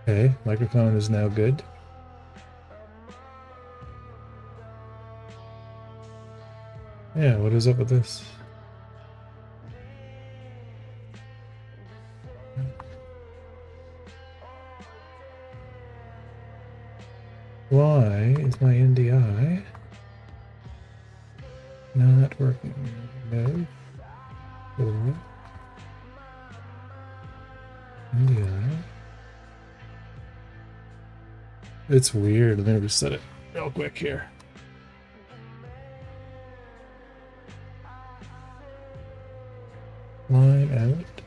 Okay, microphone is now good. Yeah, what is up with this? Why is my NDI not working? No. Or NDI. It's weird. Let me reset it real quick here. Line out.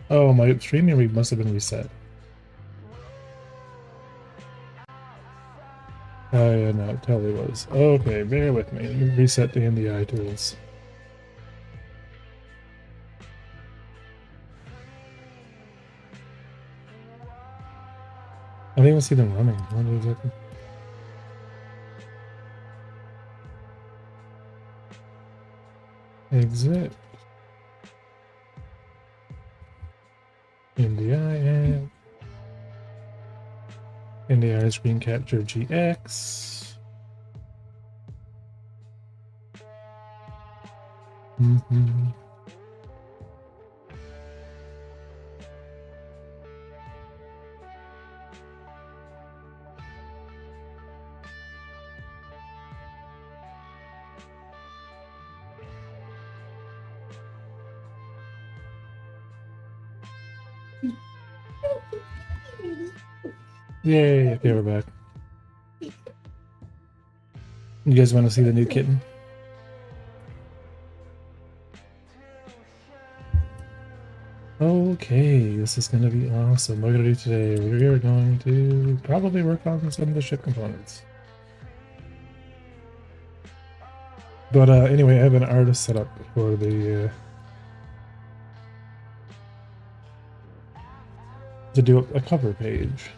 Oh, my streaming read must have been reset. Oh yeah, no, it totally was. Okay, bear with me. Let me reset the NDI tools. I don't even see them running. What is it? Exit. NDI and NDI screen capture GX. Mm-hmm. Yay, okay, we're back. You guys want to see the new kitten? Okay, this is going to be awesome. What are we going to do today? We're going to probably work on some of the ship components. But anyway, I have an artist set up for the to do a cover page.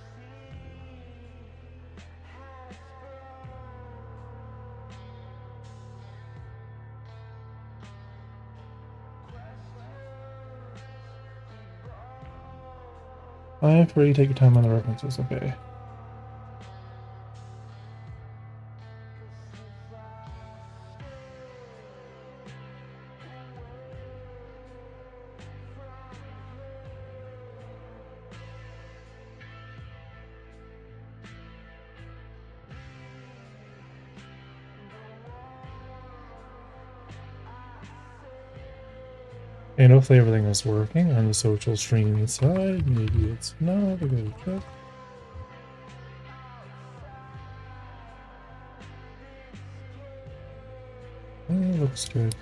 I'm free. Take your time on the references. Okay. And hopefully everything is working on the social streaming side. Maybe it's not. I gotta check. Oh, looks good.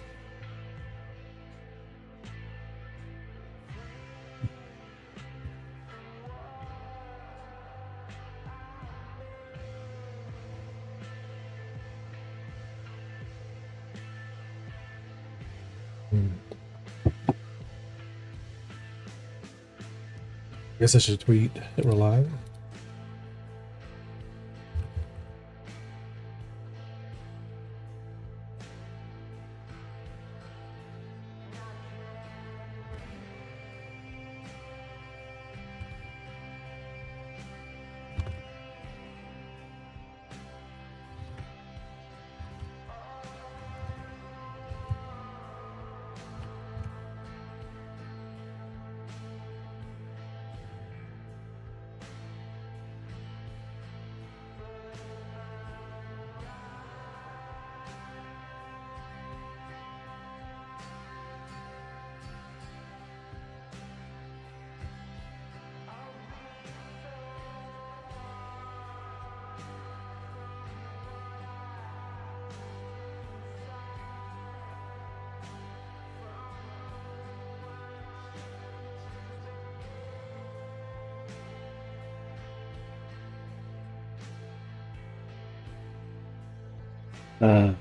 I guess I should tweet that we're live. Uh,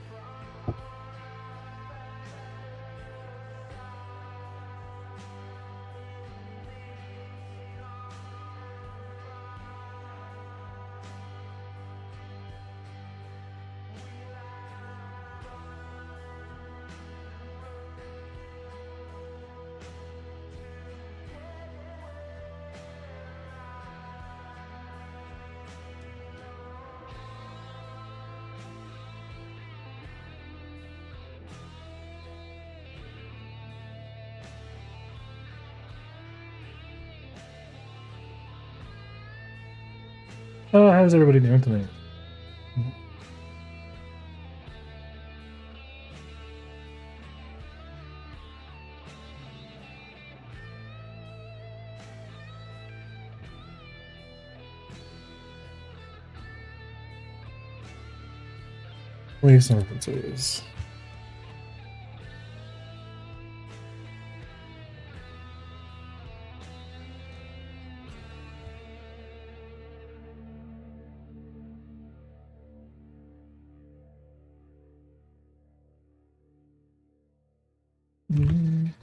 How's everybody doing tonight? Leave some references. Mhm.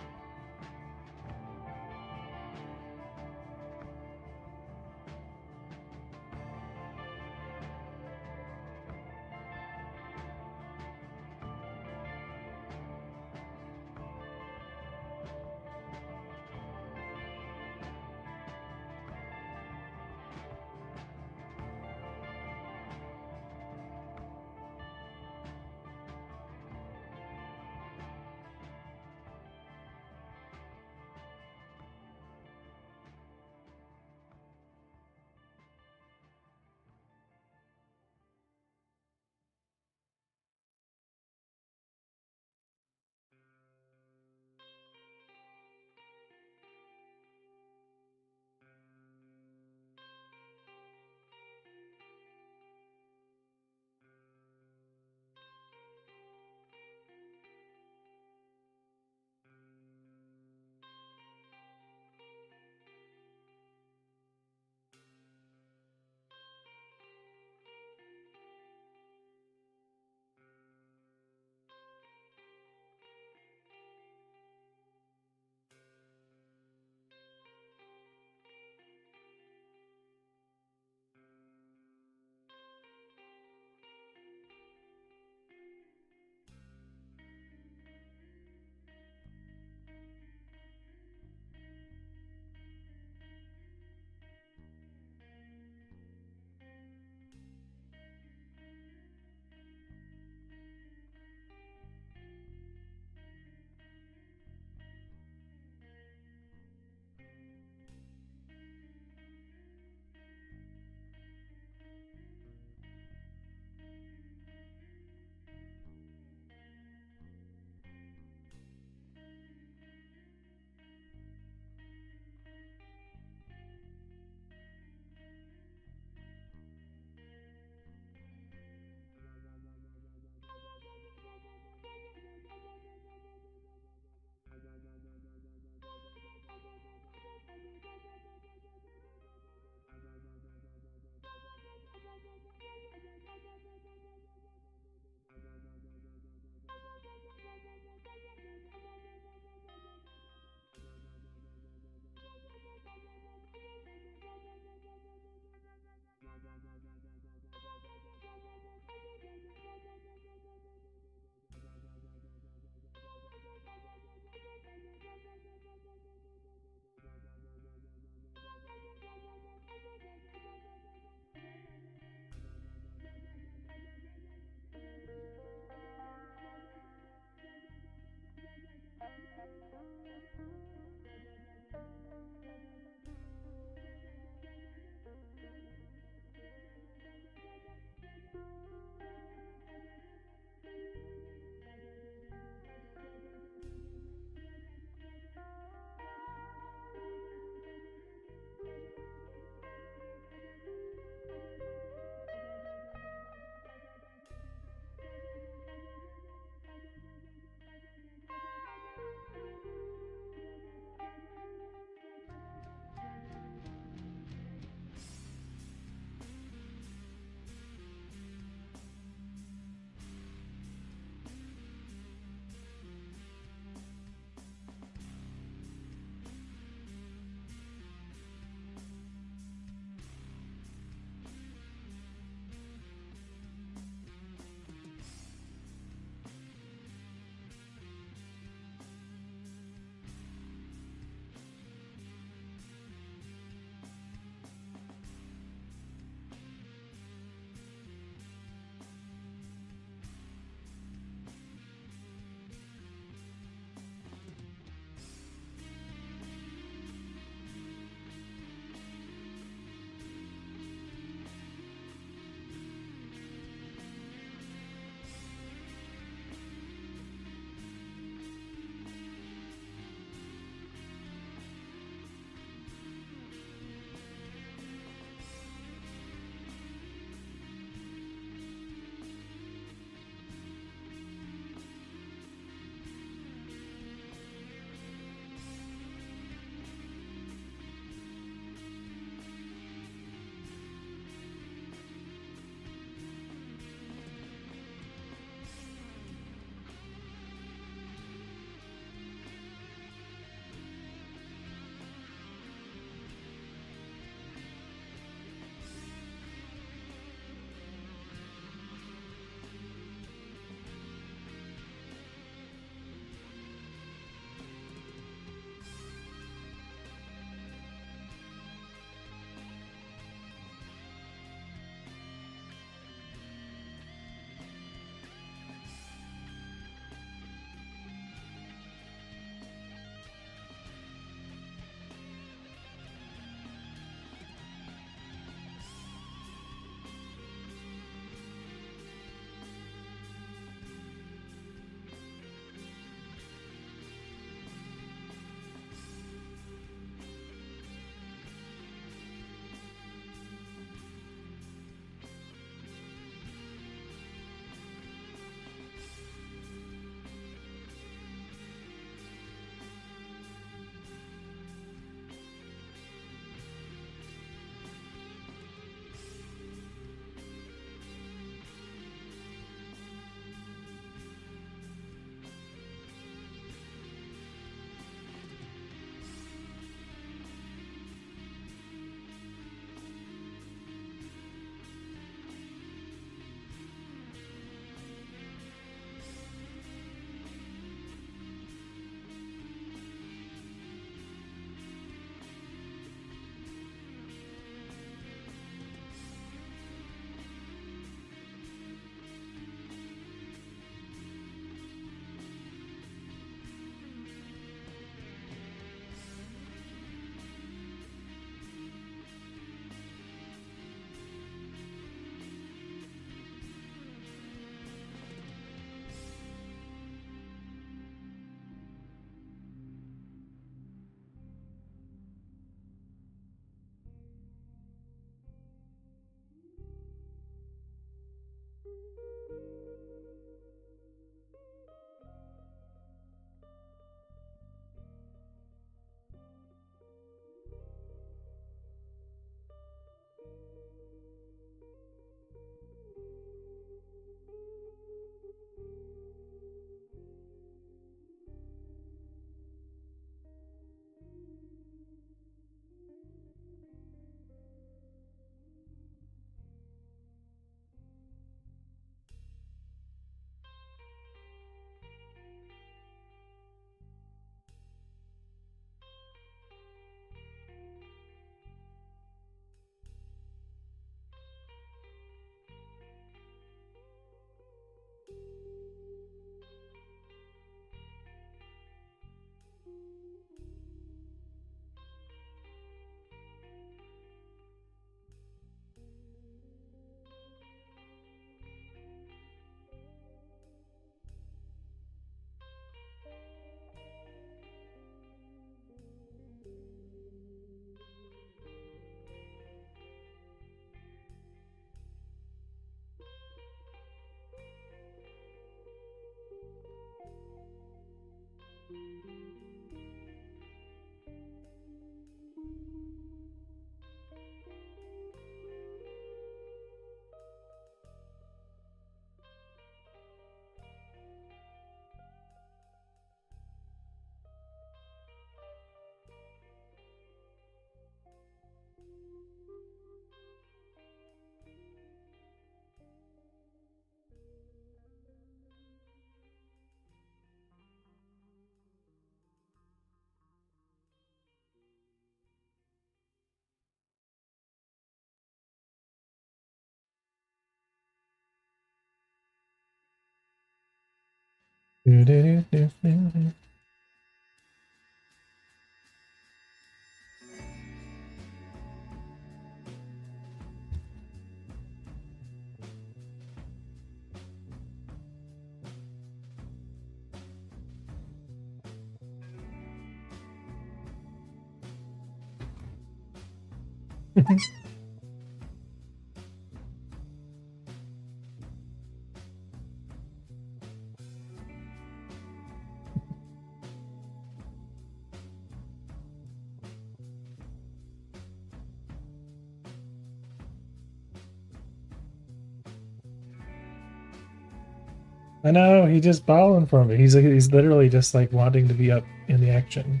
I know, he's just bowling for me. He's literally just like wanting to be up in the action.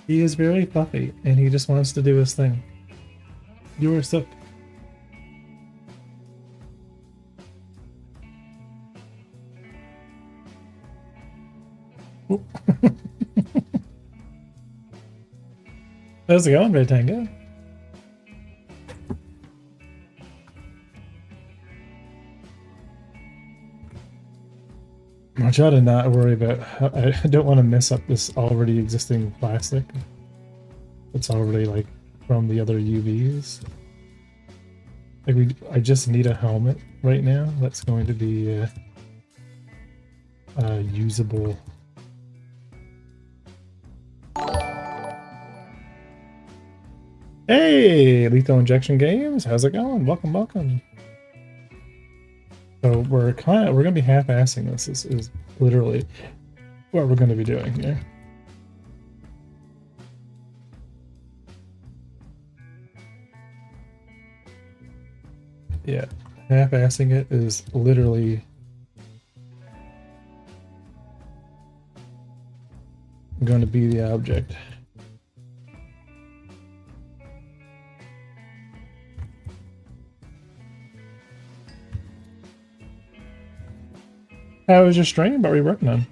He is very fluffy, and he just wants to do his thing. You are so... How's it going, Red Tango? I try to not worry about how, I don't want to mess up this already existing plastic. It's already like from the other UVs. Like I just need a helmet right now that's going to be usable. Hey, Lethal Injection Games, how's it going? Welcome, welcome. So we're gonna be half-assing this. This is literally what we're gonna be doing here. Yeah, half-assing it is literally going to be the object. How was your stream? What were you working on?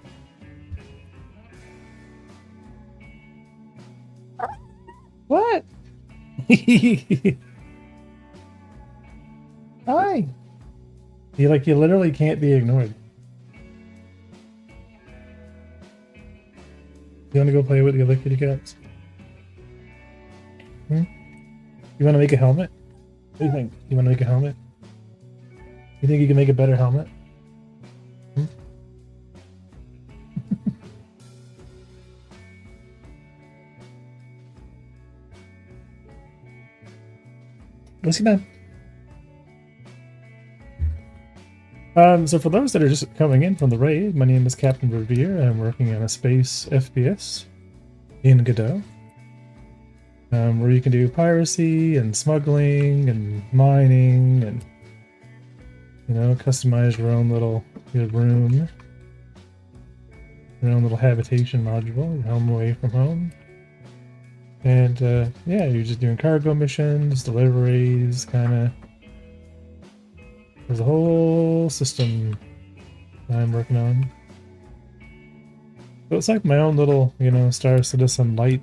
What? Hi. You literally can't be ignored. You want to go play with the other kitty cats? Hmm? You want to make a helmet? What do you think? You want to make a helmet? You think you can make a better helmet? Hmm? Listen, man. So for those that are just coming in from the raid, my name is Captain Revere. I'm working on a space FPS in Godot, where you can do piracy and smuggling and mining and, you know, customize your room, your own little habitation module, your home away from home. And yeah, you're just doing cargo missions, deliveries, kind of. There's a whole system I'm working on. So it's like my own little, you know, Star Citizen light.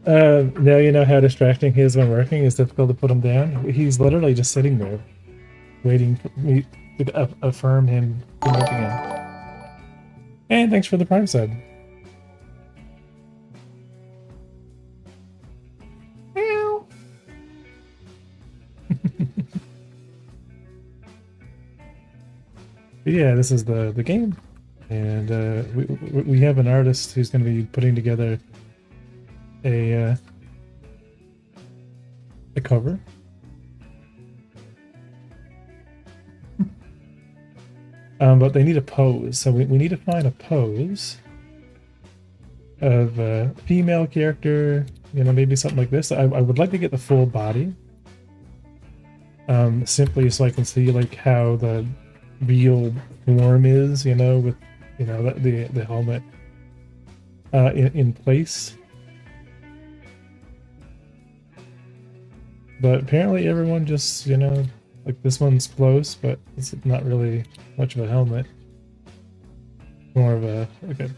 Now you know how distracting he is when working. It's difficult to put him down. He's literally just sitting there, waiting for me to affirm him promoting him. And thanks for the prime sub. Yeah, this is the game, and we have an artist who's going to be putting together a cover. But they need a pose, so we need to find a pose of a female character, you know, maybe something like this. I would like to get the full body, simply so I can see like how the real form is, you know, with, you know, the helmet in place. But apparently everyone just, you know, like this one's close, but it's not really much of a helmet. More of a, like a...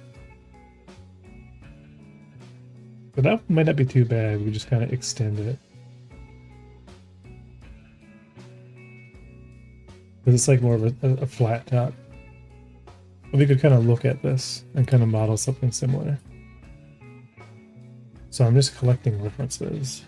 But that might not be too bad, we just kind of extend it. Because it's like more of a flat top. But we could kind of look at this and kind of model something similar. So I'm just collecting references.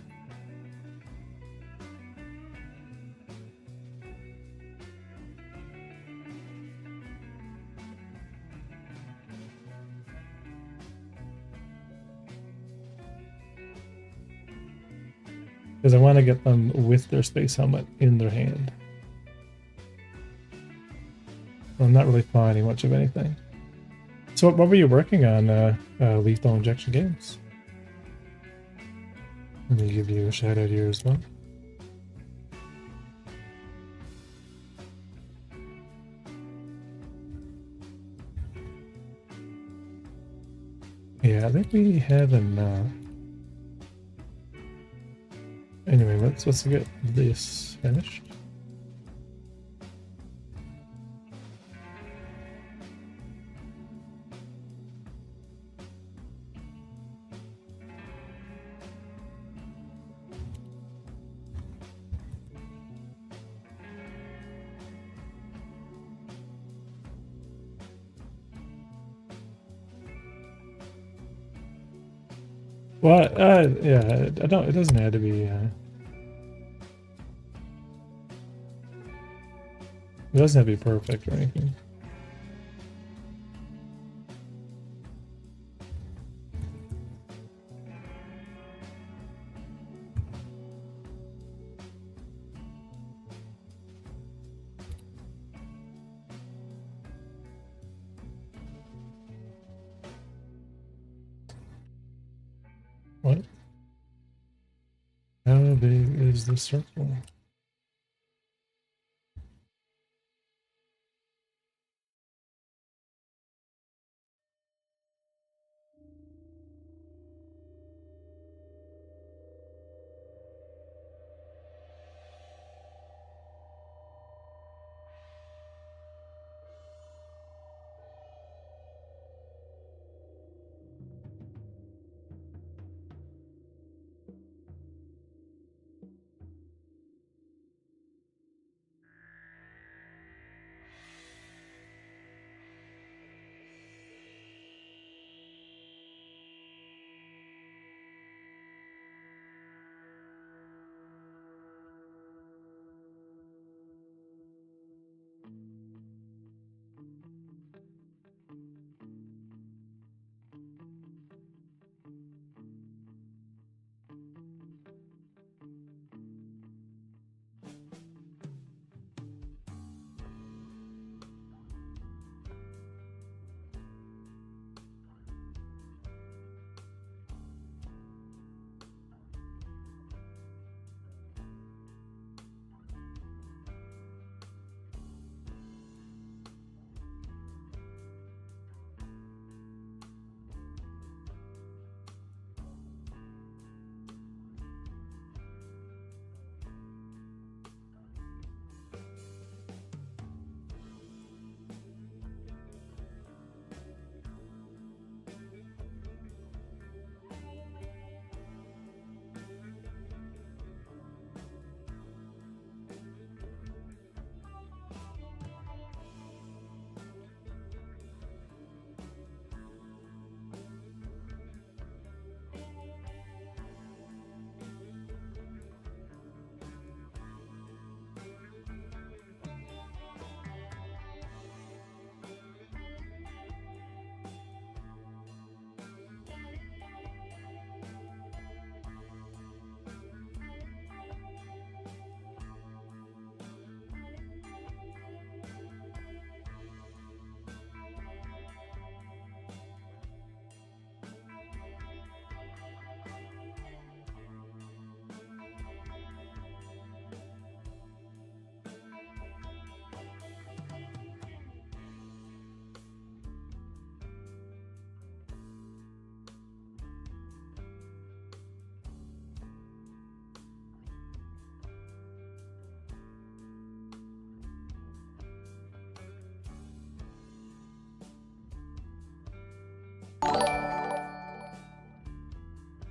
Because I want to get them with their space helmet in their hand. I'm not really finding much of anything. So what were you working on, Lethal Injection Games? Let me give you a shout out here as well. Yeah, I think we have enough. Anyway, let's get this finished. Well, yeah, I don't. It doesn't have to be. It doesn't have to be perfect or anything. What? How big is the circle?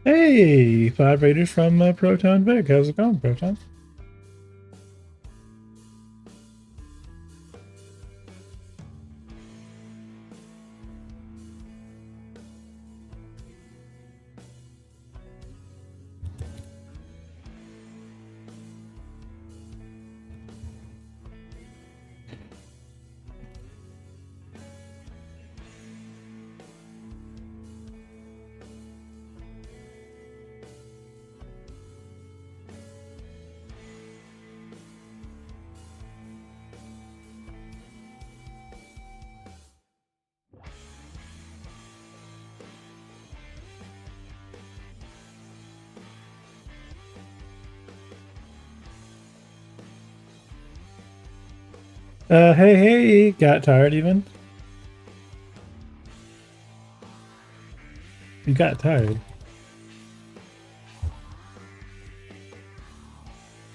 Hey, Five Raiders from Proton Vic. How's it going, Proton? Hey, got tired even? You got tired.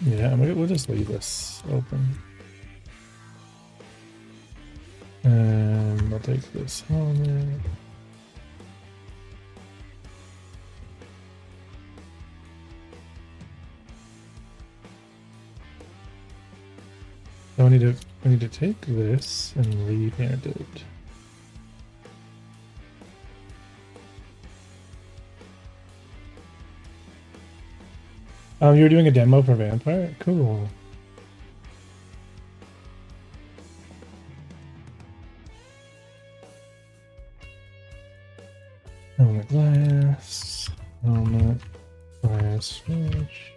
Yeah, we'll just leave this open. And I'll take this helmet. I need to take this and repaint it. You were doing a demo for Vampire? Cool. Helmet glass. Helmet glass switch.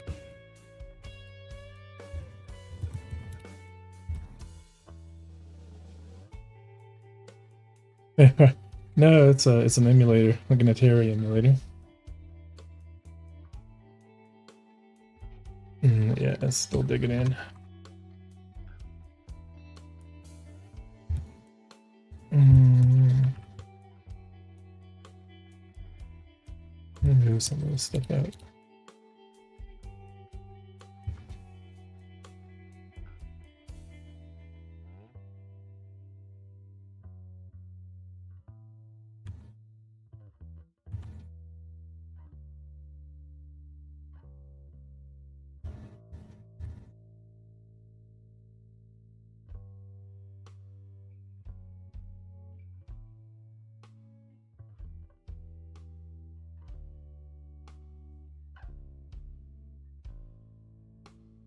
No, it's an emulator, like an Atari emulator. Yeah, it's still digging in. Move some of this stuff out.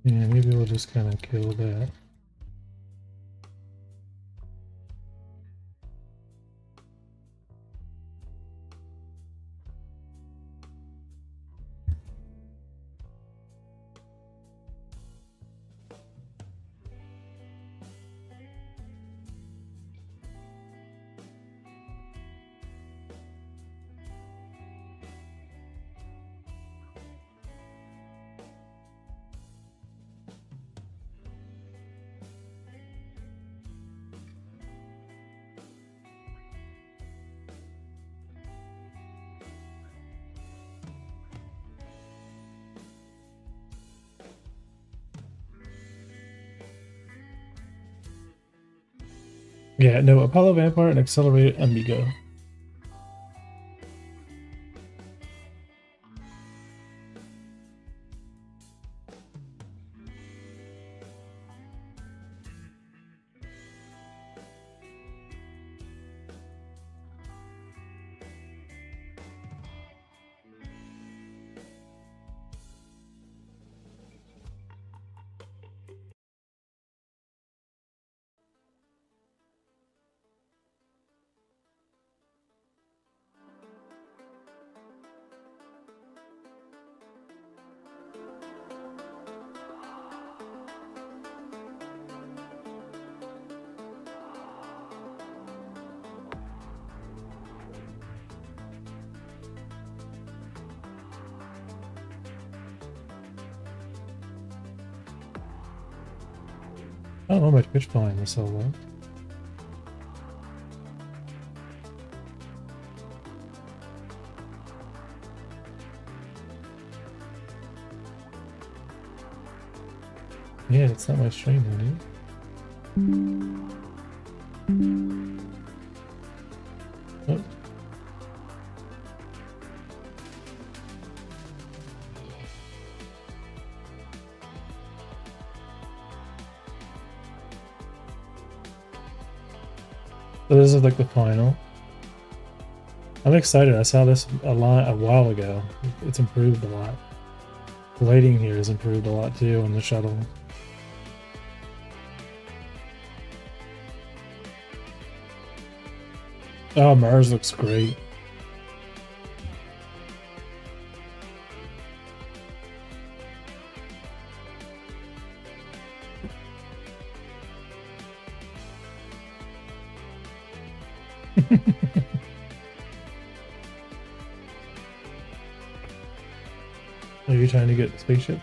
Yeah, maybe we'll just kind of kill that. Yeah, no, Apollo Vampire and Accelerated Amigo. I don't know much pitch volume is so low. Yeah, it's not my stream, honey. Oh. So this is like the final. I'm excited. I saw this a while ago. It's improved a lot. The lighting here has improved a lot too on the shuttle. Oh, Mars looks great. Are you trying to get the spaceship?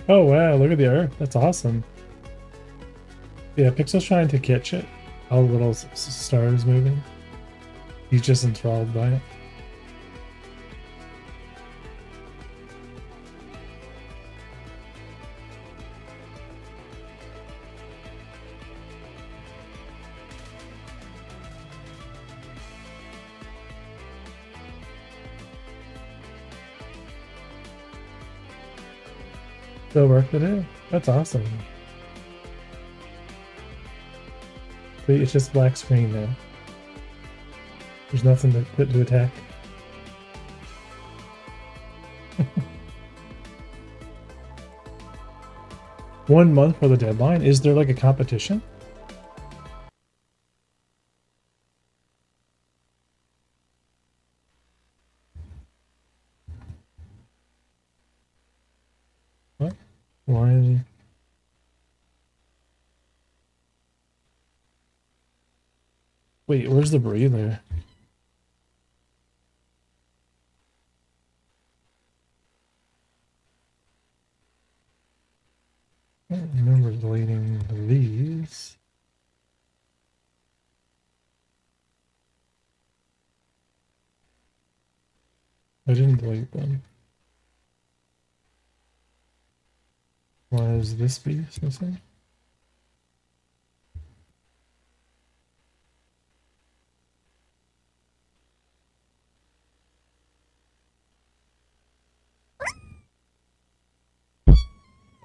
Oh wow, look at the Earth. That's awesome. Yeah, Pixel's trying to catch it. All the little stars moving. He's just enthralled by it. Still work to do. That's awesome. See, it's just black screen now. There's nothing to attack. One month for the deadline? Is there like a competition? What? Why? Wait, where's the breather? I don't remember deleting these. I didn't delete them. Why is this piece missing?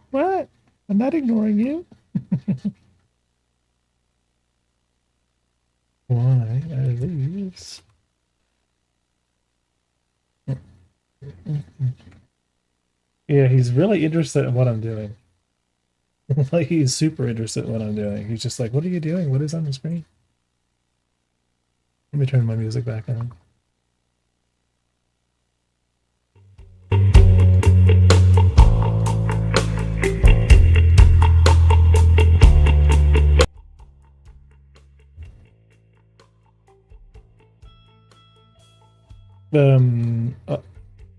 What? I'm not ignoring you. Why are these? Yeah, he's really interested in what I'm doing. Like, he's super interested in what I'm doing. He's just like, what are you doing? What is on the screen? Let me turn my music back on.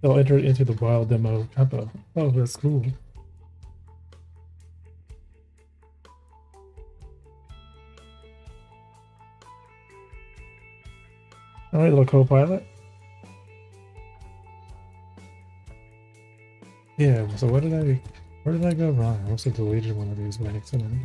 They'll enter it into the wild demo tempo. Oh, that's cool. All right, little co-pilot. Yeah. So where did I go wrong? I must have deleted one of these by accident.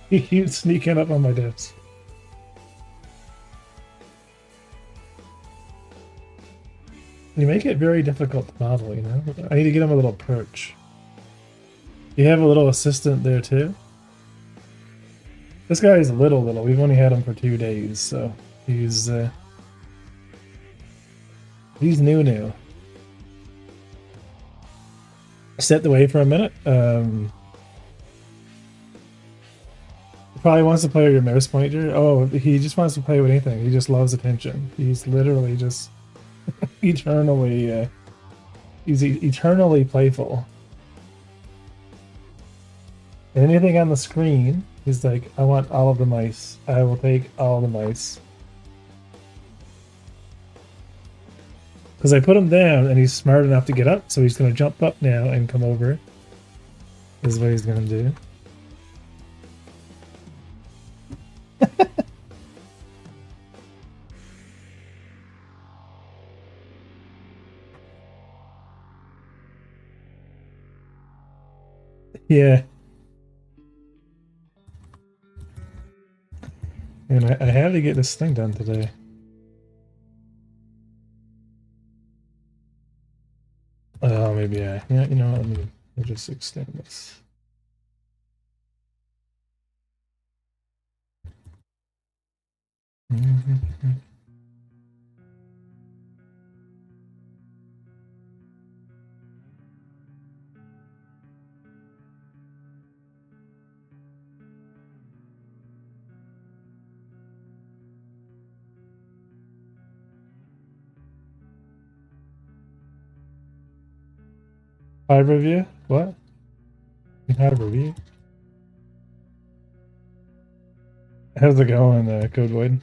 He's sneaking up on my desk. You make it very difficult to model, you know? I need to get him a little perch. You have a little assistant there too? This guy is little. We've only had him for 2 days, so he's He's new. Stepped away for a minute. Probably wants to play with your mouse pointer. Oh, he just wants to play with anything. He just loves attention. He's literally just eternally. He's eternally playful. Anything on the screen, he's like, I want all of the mice. I will take all the mice. Because I put him down and he's smart enough to get up, so he's going to jump up now and come over. This is what he's going to do. Yeah. And I had to get this thing done today. Oh, maybe yeah. You know what? Let me just extend this. Mm-hmm. Five review? What? Five review? How's it going, Code Void?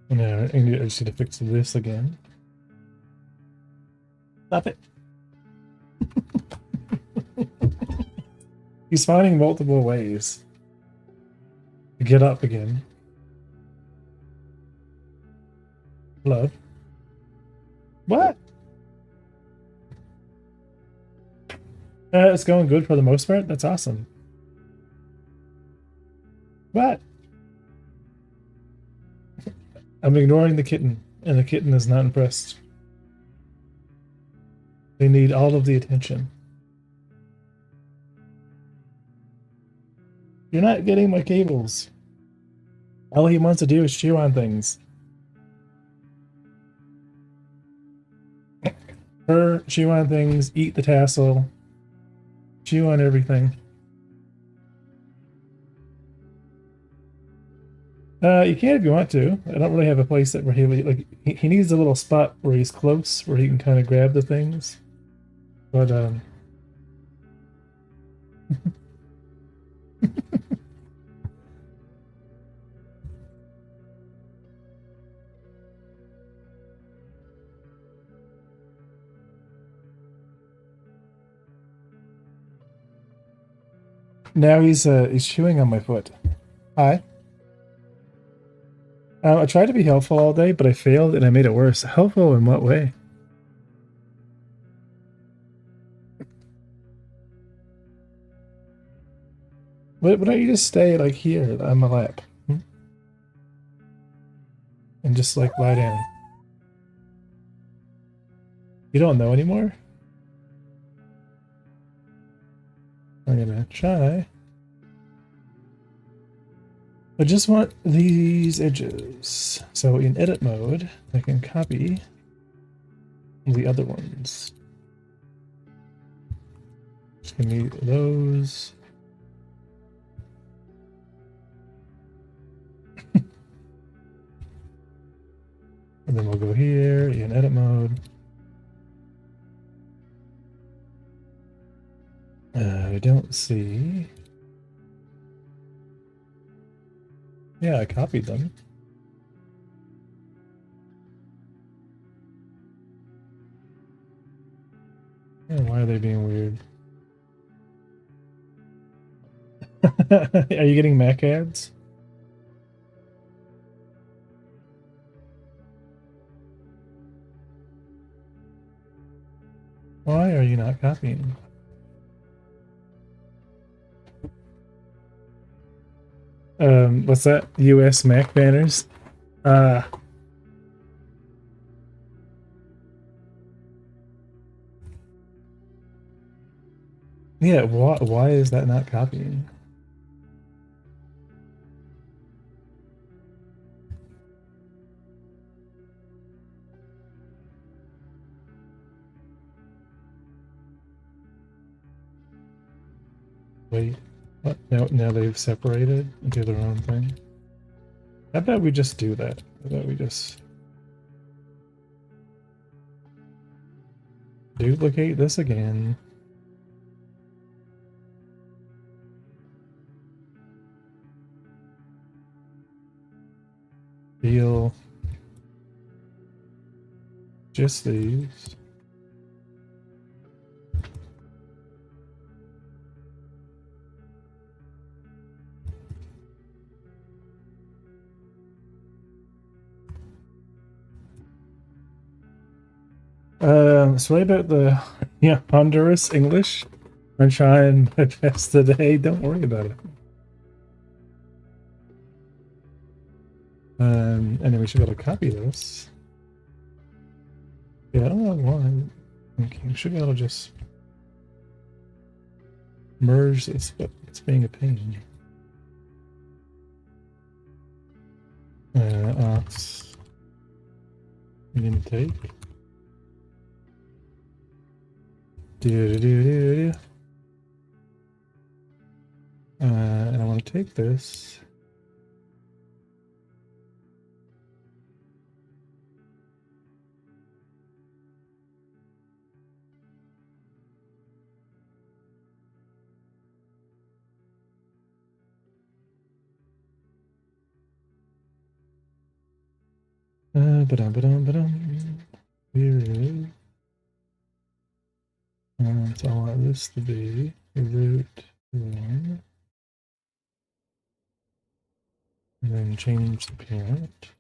No, I just need to fix this again. Stop it. He's finding multiple ways to get up again. Hello? What? It's going good for the most part. That's awesome. What? I'm ignoring the kitten, and the kitten is not impressed. They need all of the attention. You're not getting my cables. All he wants to do is chew on things. Her, chew on things, eat the tassel, chew on everything. You can if you want to. I don't really have a place that where he needs a little spot where he's close, where he can kind of grab the things. But now he's chewing on my foot. Hi. I tried to be helpful all day, but I failed and I made it worse. Helpful in what way? Why don't you just stay like here on my lap? And just like lie down. You don't know anymore? I'm gonna try. I just want these edges. So in edit mode, I can copy the other ones. Just gonna need those. And then we'll go here in edit mode. I don't see. Yeah, I copied them. Yeah, why are they being weird? Are you getting Mac ads? Why are you not copying? What's that? US Mac banners? Uh, yeah, why is that not copying? Wait, what? Now they've separated and do their own thing. How about we just do that? How about we just duplicate this again? Deal just these. So what about the Honduras English? I'm trying my best today. Don't worry about it. And then we should be able to copy this. Yeah, I don't know why. Okay, we should be able to just merge this, but it's being a pain. Ox. Intake. Do. And I want to take this. Ba-dum. Here it is. So I want this to be root 1. And then change the parent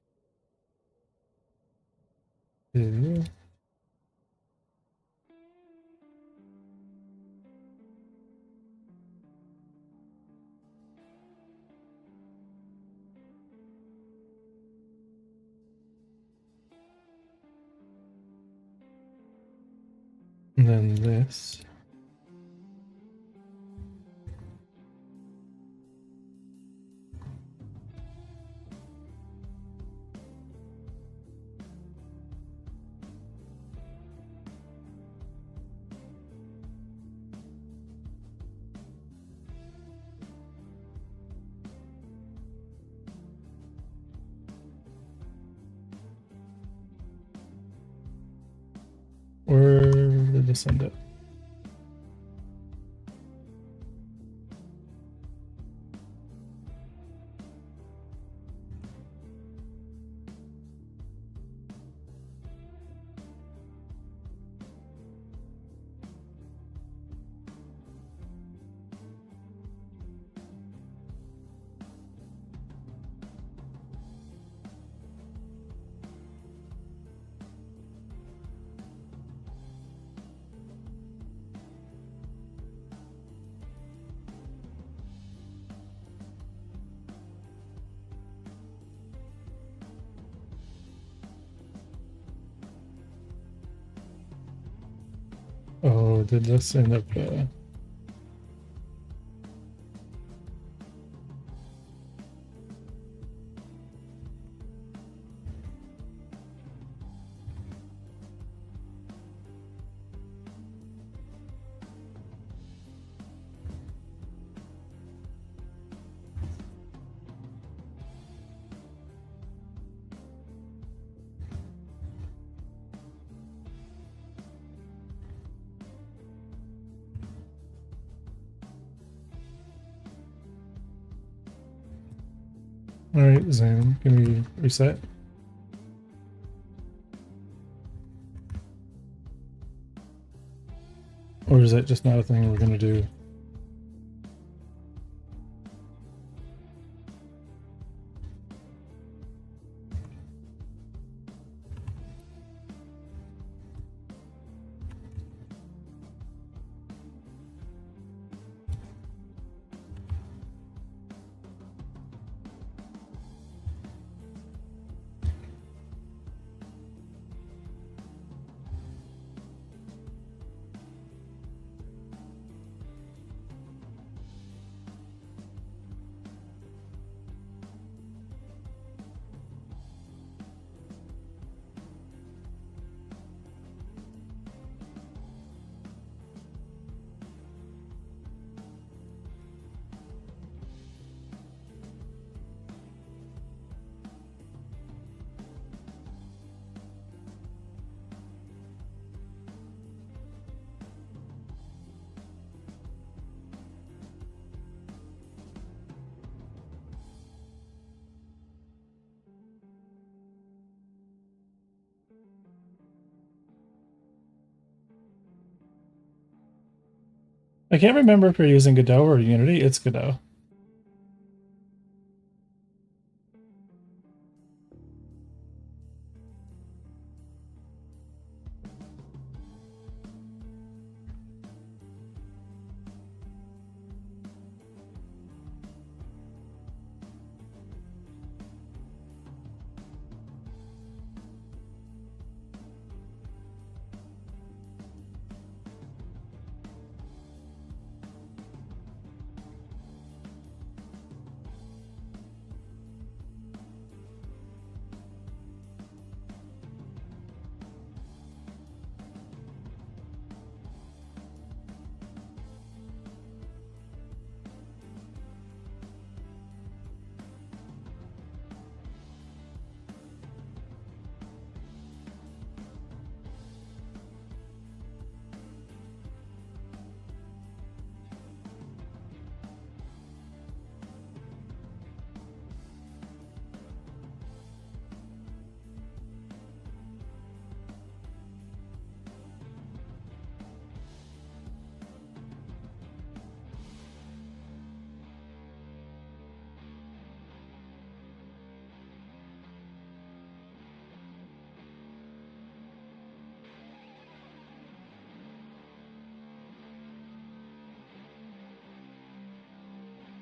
to and then this. Where did this end up? Oh, did this end up? All right, Zoom. Can we reset? Or is that just not a thing we're gonna do? I can't remember if you're using Godot or Unity. It's Godot.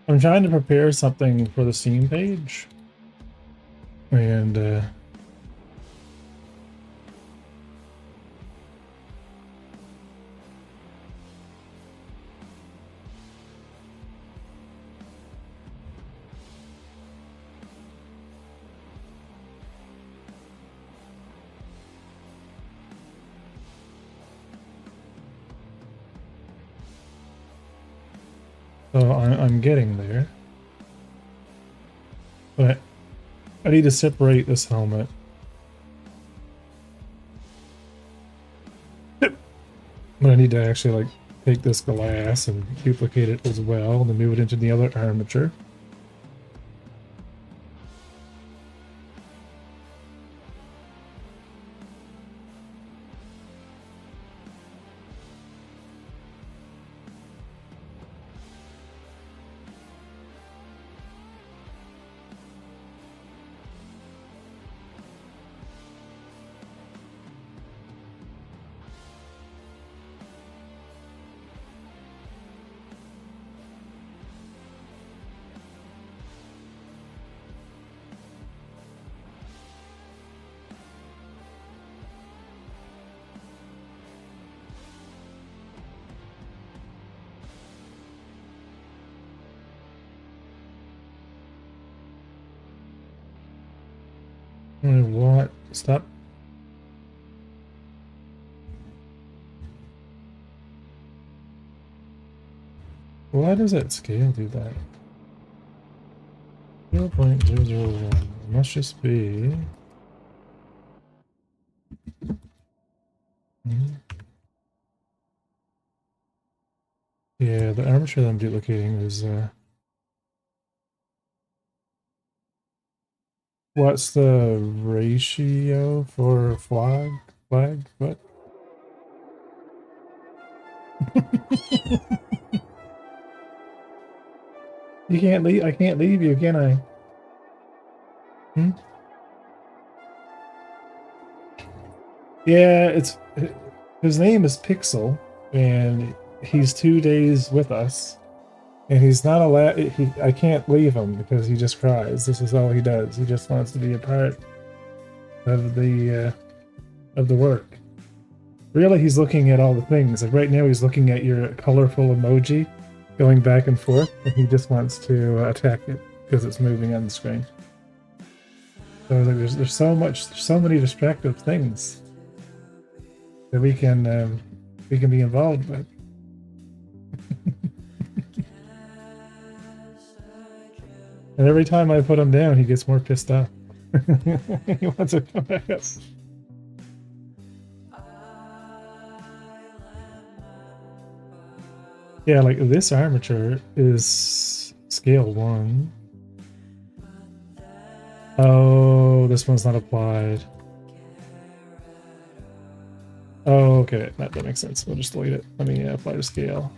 I'm trying to prepare something for the Steam page. And, so I'm getting there. But I need to separate this helmet. But I need to actually like take this glass and duplicate it as well and then move it into the other armature. What? Stop. Why does that scale do that? 0.001. It must just be. Yeah, the armature that I'm duplicating is what's the ratio for flag? Flag? What? You can't leave. I can't leave you, can I? Hmm? Yeah, it's his name is Pixel, and he's 2 days with us, and he's not allowed. I can't leave him because he just cries. This is all he does. He just wants to be a part of the work. Really, he's looking at all the things. Like right now, he's looking at your colorful emoji going back and forth, and he just wants to attack it because it's moving on the screen. So like, there's so many distractive things that we can be involved with. And every time I put him down, he gets more pissed off. He wants to come back up. Yeah, like this armature is scale 1. Oh, this one's not applied. Oh, okay, that makes sense. We'll just delete it. Let me apply to scale.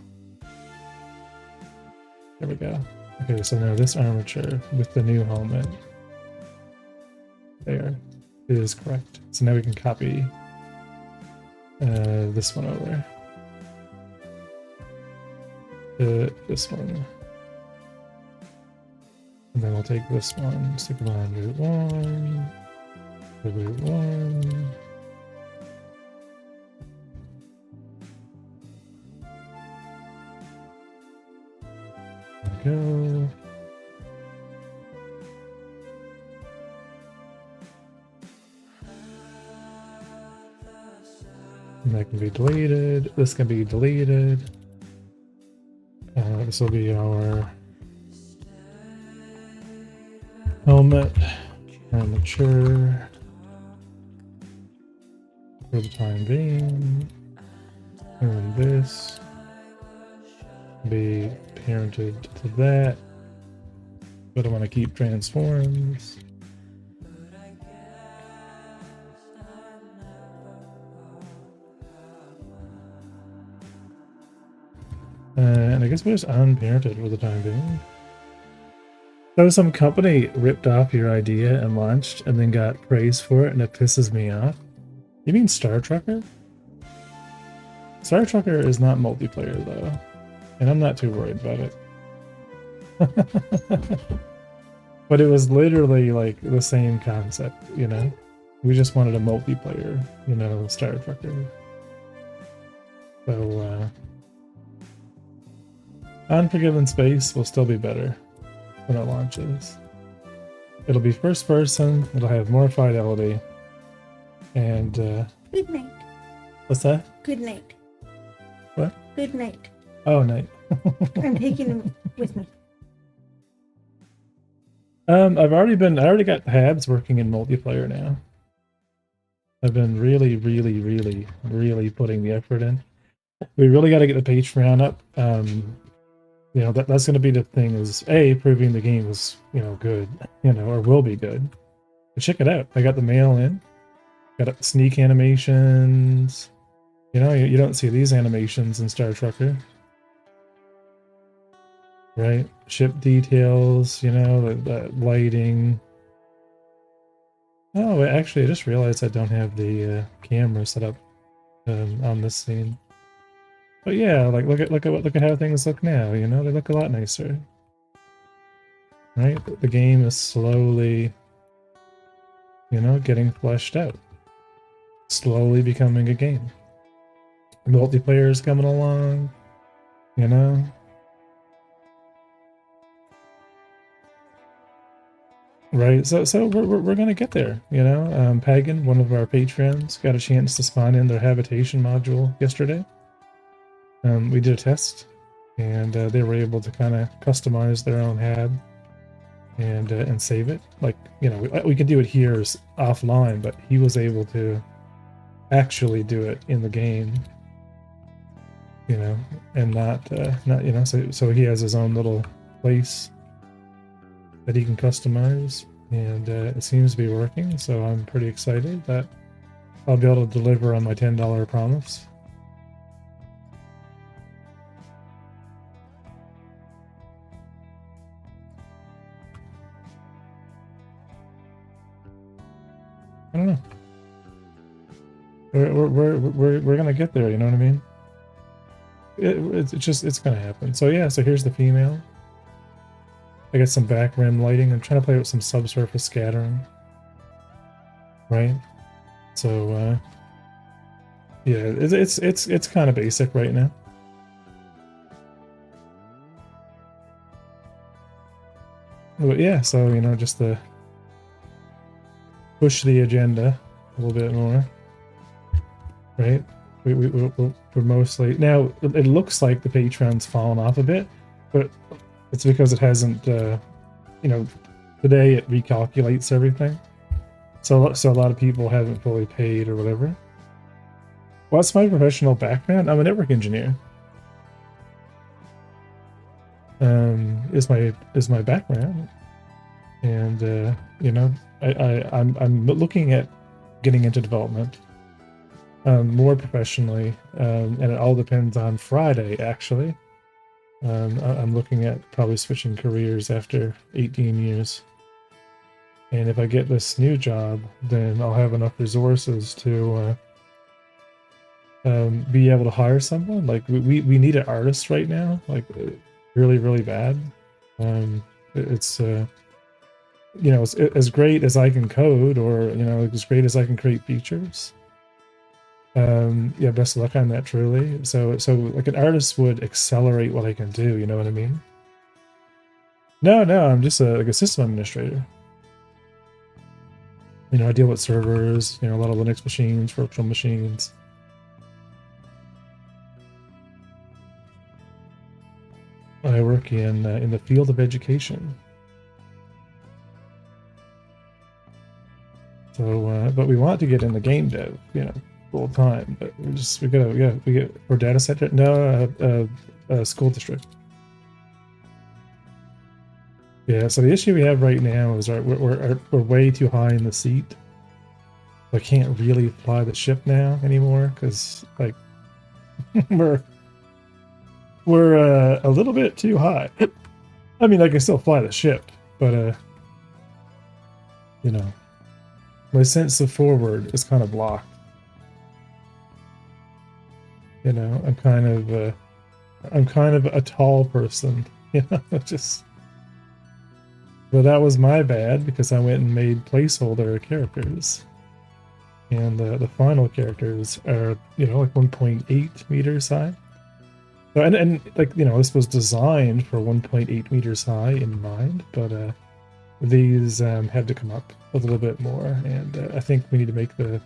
There we go. Okay, so now this armature with the new helmet there is correct. So now we can copy this one over. This one. And then we'll take this one, stick it on root 1, root 1. There we go. And that can be deleted. This can be deleted. This will be our helmet armature for the time being. And this be parented to that. But I want to keep transforms. And I guess we're just unparented for the time being. So some company ripped off your idea and launched and then got praise for it, and it pisses me off. You mean Star Trekker? Star Trekker is not multiplayer though, and I'm not too worried about it. But it was literally like the same concept, you know? We just wanted a multiplayer, you know, Star Trekker. So, Unforgiven Space will still be better when it launches. It'll be first person, it'll have more fidelity, and Good night. what's that? Good night. What? Good night. Oh, night. I'm taking him with me. I already got Habs working in multiplayer now. I've been really putting the effort in. We really got to get the Patreon up. You know, that's going to be the thing, is A, proving the game is, you know, good, you know, or will be good. But check it out. I got the mail in. Got sneak animations. You know, you don't see these animations in Star Trekker. Right? Ship details, you know, the lighting. Oh, actually, I just realized I don't have the camera set up on this scene. But yeah, like look at how things look now. You know, they look a lot nicer, right? The game is slowly, you know, getting fleshed out, slowly becoming a game. Multiplayer is coming along, you know. Right, so we're gonna get there, you know. Pagan, one of our patrons, got a chance to spawn in their habitation module yesterday. We did a test, and they were able to kind of customize their own hab and save it. Like, you know, we could do it here offline, but he was able to actually do it in the game, you know, and not you know. So he has his own little place that he can customize, and it seems to be working. So I'm pretty excited that I'll be able to deliver on my $10 promise. I don't know. We're gonna get there. You know what I mean? It's gonna happen. So yeah. So here's the female. I got some back rim lighting. I'm trying to play with some subsurface scattering. Right. So yeah, it's kind of basic right now. But yeah. So you know, just the push the agenda a little bit more, right? We're mostly now. It looks like the Patreon's fallen off a bit, but it's because it hasn't. You know, today it recalculates everything, so a lot of people haven't fully paid or whatever. What's my professional background? I'm a network engineer. Is my background, and you know. I'm looking at getting into development more professionally, and it all depends on Friday, actually. I'm looking at probably switching careers after 18 years. And if I get this new job, then I'll have enough resources to be able to hire someone. Like we need an artist right now, like really, really bad. It's as great as I can code, or as great as I can create features. Yeah, best of luck on that, truly. So like an artist would accelerate what I can do. You know what I mean? No, I'm just like a system administrator. I deal with servers. A lot of Linux machines, virtual machines. I work in the field of education. So, but we want to get in the game dev, full time. But we get for data center. No, school district. Yeah. So the issue we have right now is we're way too high in the seat. I can't really fly the ship now anymore because like we're a little bit too high. I mean, I can still fly the ship, but my sense of forward is kind of blocked. I'm kind of a tall person, just. But that was my bad because I went and made placeholder characters, and the final characters are like 1.8 meters high. So, and like this was designed for 1.8 meters high in mind, but these had to come up a little bit more, and I think we need to make the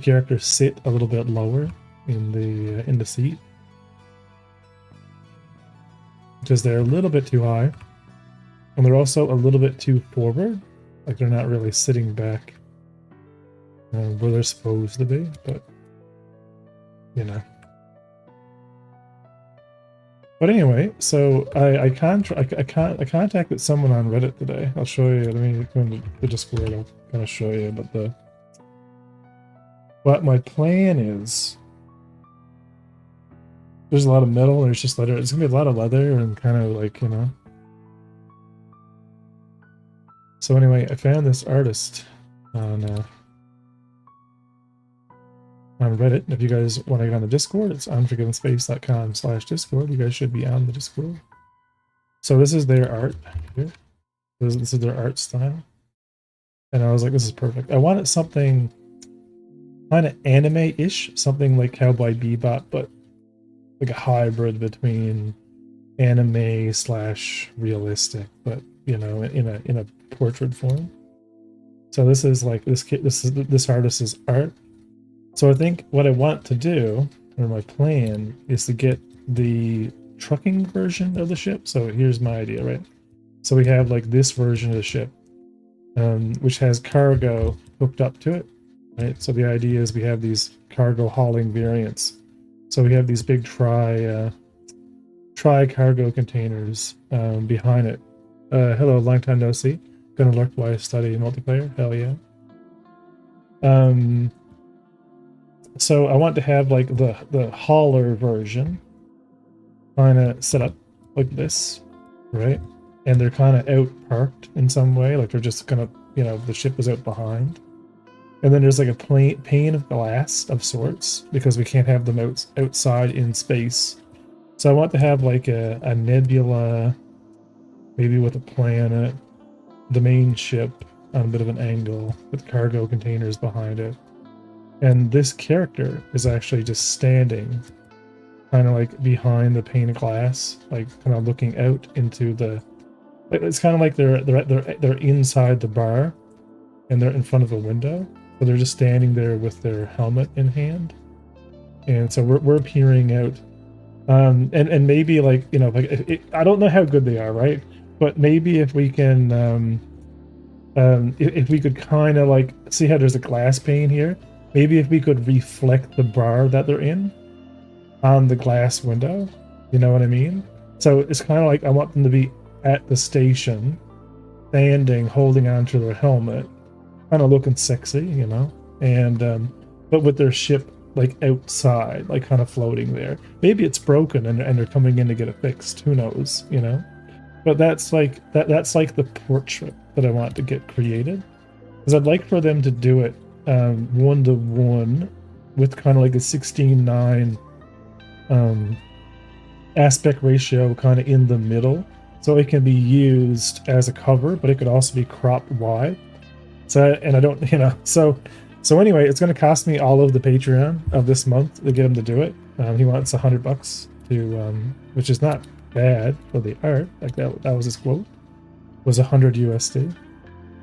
characters sit a little bit lower in the seat because they're a little bit too high, and they're also a little bit too forward. Like they're not really sitting back where they're supposed to be, but But anyway, so I contacted someone on Reddit today. I'll show you. Let me go into the Discord. I'll kind of show you. But my plan is there's a lot of metal. There's just leather. It's gonna be a lot of leather and kind of like So anyway, I found this artist on Reddit. If you guys want to get on the Discord, it's unforgivenspace.com/Discord. You guys should be on the Discord. So this is their art here. This is their art style. And I was like, this is perfect. I wanted something kind of anime-ish, something like Cowboy Bebop, but like a hybrid between anime / realistic, but in a portrait form. So this is like this artist's art. So I think what I want to do, or my plan, is to get the trucking version of the ship. So here's my idea, right? So we have like this version of the ship, which has cargo hooked up to it, right? So the idea is we have these cargo hauling variants. So we have these big tri cargo containers behind it. Hello, long time no see. Gonna lurk while I study multiplayer. Hell yeah. So I want to have like the hauler version kind of set up like this, right? And they're kind of out parked in some way, like they're just gonna, the ship is out behind. And then there's like a pane of glass of sorts because we can't have them outside in space. So I want to have like a nebula, maybe with a planet, the main ship on a bit of an angle with cargo containers behind it. And this character is actually just standing kind of like behind the pane of glass, like kind of looking out into the. It's kind of like they're inside the bar, and they're in front of a window, but they're just standing there with their helmet in hand, and so we're peering out, and maybe like I don't know how good they are, right? But maybe if we can, if we could kind of like see how there's a glass pane here. Maybe if we could reflect the bar that they're in on the glass window, you know what I mean? So it's kind of like I want them to be at the station, standing, holding onto their helmet, kind of looking sexy, and but with their ship like outside, like kind of floating there. Maybe it's broken and they're coming in to get it fixed. Who knows, you know? But that's like that's like the portrait that I want to get created. Because I'd like for them to do it 1-to-1 with kind of like a 16:9 aspect ratio kind of in the middle. So it can be used as a cover, but it could also be cropped wide. So, and I don't, you know, so anyway, it's going to cost me all of the Patreon of this month to get him to do it. He wants $100 to, which is not bad for the art. Like that was his quote, was 100 USD.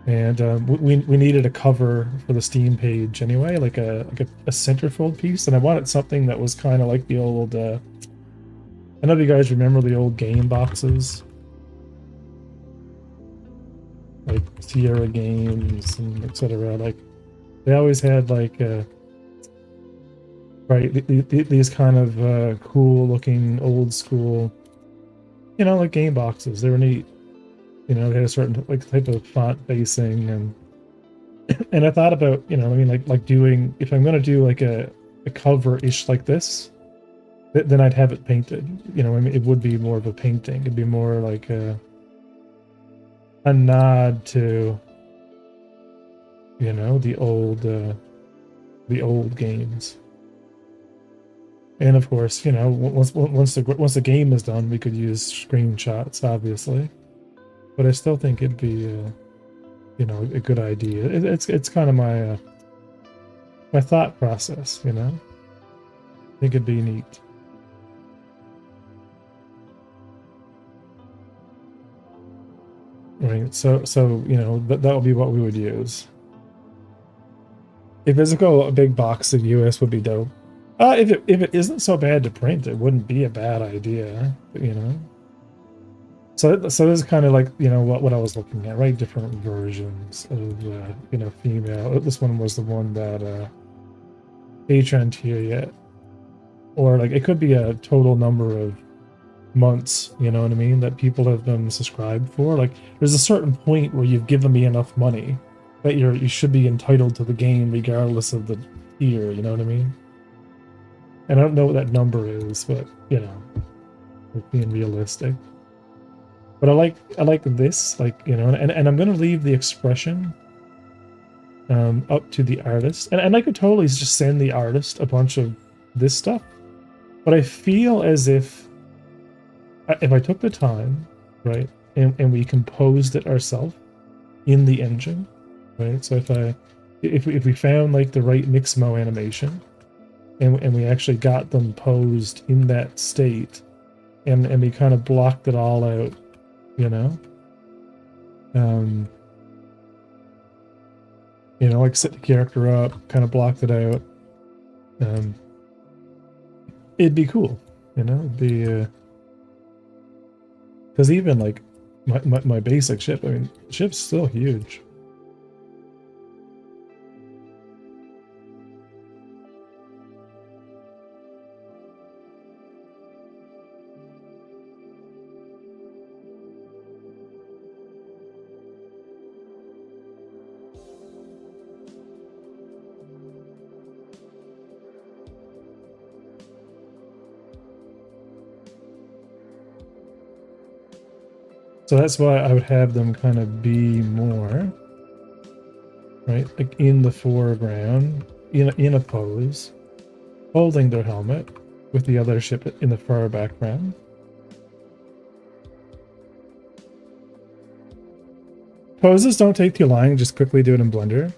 And we needed a cover for the Steam page anyway, like a centerfold piece. And I wanted something that was kind of like the old, I know you guys remember the old game boxes, like Sierra Games and etc. Like they always had like right these kind of cool looking old school, you know, like game boxes. They were neat. You know, they had a certain like type of font facing, and I thought about, you know, I mean, like doing, if I'm gonna do like a cover ish like this, then I'd have it painted. You know, I mean, it would be more of a painting. It'd be more like a nod to, you know, the old games. And of course, you know, once the game is done, we could use screenshots, obviously. But I still think it'd be, you know, a good idea. It's kind of my my thought process, you know. I think it'd be neat. Right, so you know, that would be what we would use. A physical big box of US would be dope. If it isn't so bad to print, it wouldn't be a bad idea, you know. So this is kind of like, you know, what I was looking at, right? Different versions of you know, female. This one was the one that Patreon tier yet, or like it could be a total number of months, you know what I mean, that people have been subscribed for. Like there's a certain point where you've given me enough money that you should be entitled to the game regardless of the tier, you know what I mean? And I don't know what that number is, but you know, like being realistic. But I like this, like, you know, and I'm gonna leave the expression up to the artist, and I could totally just send the artist a bunch of this stuff, but I feel as if I took the time, right, and we composed it ourselves in the engine, right? So if we found like the right Mixmo animation, and we actually got them posed in that state, and we kind of blocked it all out, you know, you know, like set the character up, kind of blocked it out. It'd be cool, you know. It'd be because even like my basic ship, I mean, ship's still huge. So that's why I would have them kind of be more, right, like in the foreground, in a pose, holding their helmet, with the other ship in the far background. Poses don't take too long, just quickly do it in Blender.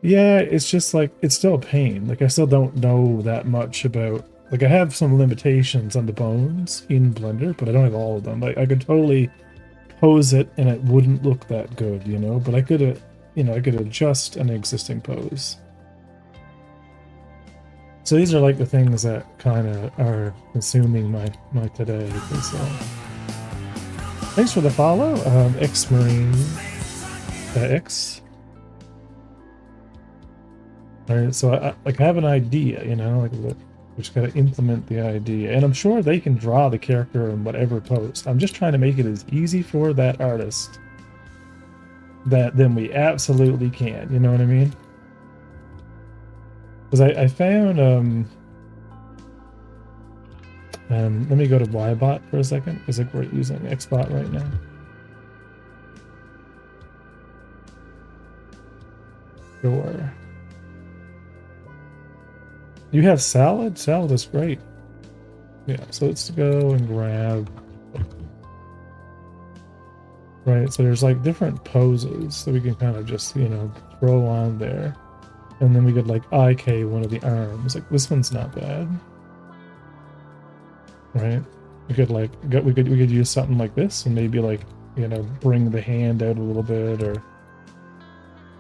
Yeah, it's just like, it's still a pain. Like I still don't know that much about, like I have some limitations on the bones in Blender, but I don't have all of them. Like I could totally pose it and it wouldn't look that good, you know, but I could, you know, I could adjust an existing pose. So these are like the things that kind of are consuming my today. So thanks for the follow, X Marine X. All right, so I have an idea, you know, like we just got to implement the idea, and I'm sure they can draw the character in whatever pose. I'm just trying to make it as easy for that artist that then we absolutely can, you know what I mean? Because I found let me go to Ybot for a second, because like we're using Xbot right now. Sure. You have salad? Salad is great. Yeah, so let's go and grab. Right, so there's like different poses that we can kind of just, you know, throw on there. And then we could like IK one of the arms. Like this one's not bad. Right? We could like we could use something like this and maybe like, you know, bring the hand out a little bit, or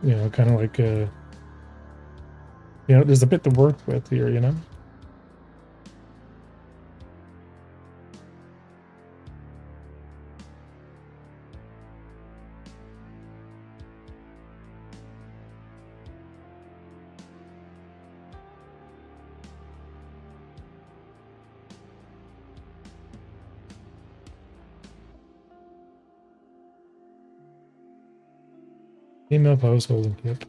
you know, kind of like you know, there's a bit to work with here, you know. Female pose holding kip.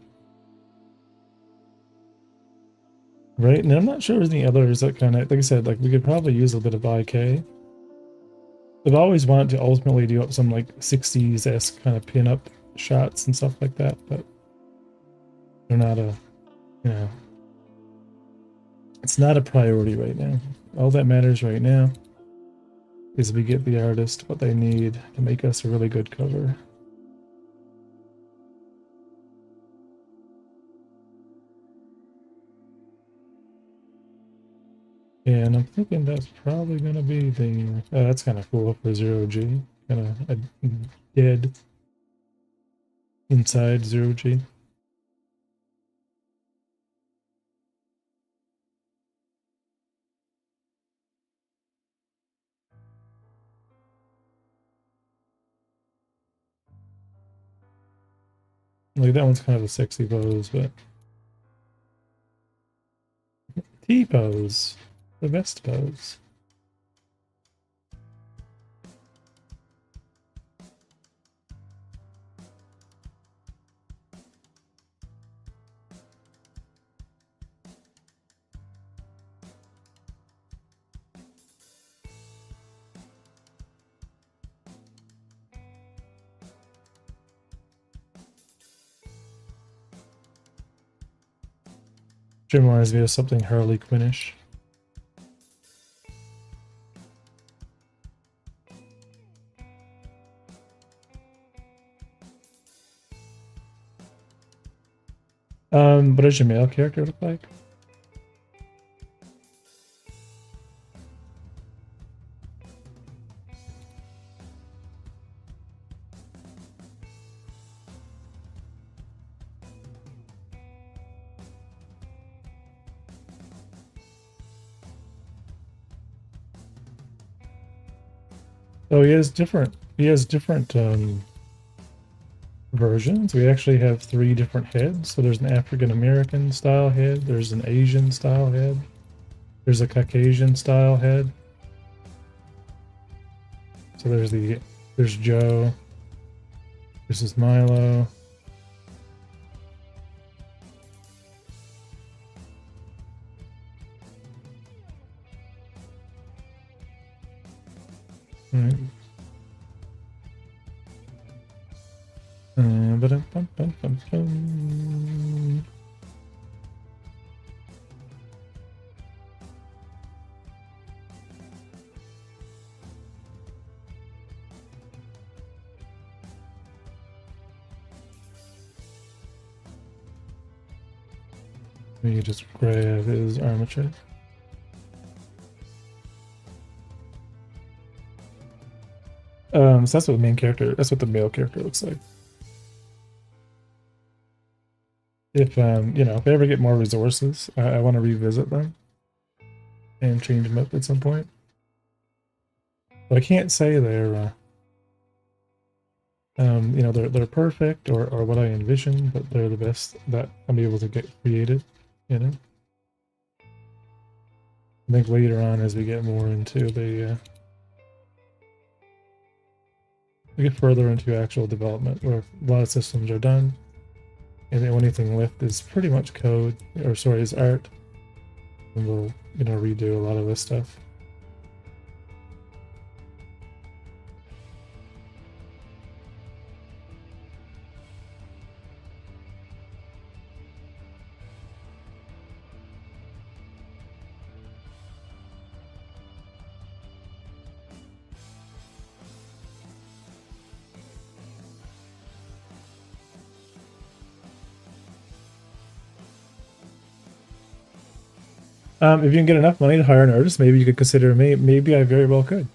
Right, and I'm not sure there's any others that kind of, like I said, like we could probably use a bit of IK. I've always wanted to ultimately do some like 60s-esque kind of pin-up shots and stuff like that, but they're not a, you know, it's not a priority right now. All that matters right now is we get the artist what they need to make us a really good cover. Yeah, and I'm thinking that's probably going to be the... Oh, that's kind of cool for 0G. Kind of a dead inside 0G. Like, that one's kind of a sexy pose, but... T-pose. The best pose. Jim reminds me of something Harley Quinnish. What does your male character look like? Oh, he has different versions. We actually have 3 different heads. So there's an African American style head, there's an Asian style head, there's a Caucasian style head. So there's Joe. This is Milo. Alright. Ba-dum-bum-bum-bum-bum. You just grab his armature. So that's what the main character, that's what the male character looks like. If you know, if I ever get more resources, I want to revisit them and change them up at some point. But I can't say they're you know, they're perfect or what I envision, but they're the best that I'm able to get created, you know. I think later on, as we get more into the we get further into actual development, where a lot of systems are done and the only thing left is pretty much code, or sorry, is art. And we'll, redo a lot of this stuff. If you can get enough money to hire an artist, maybe you could consider me. Maybe I very well could.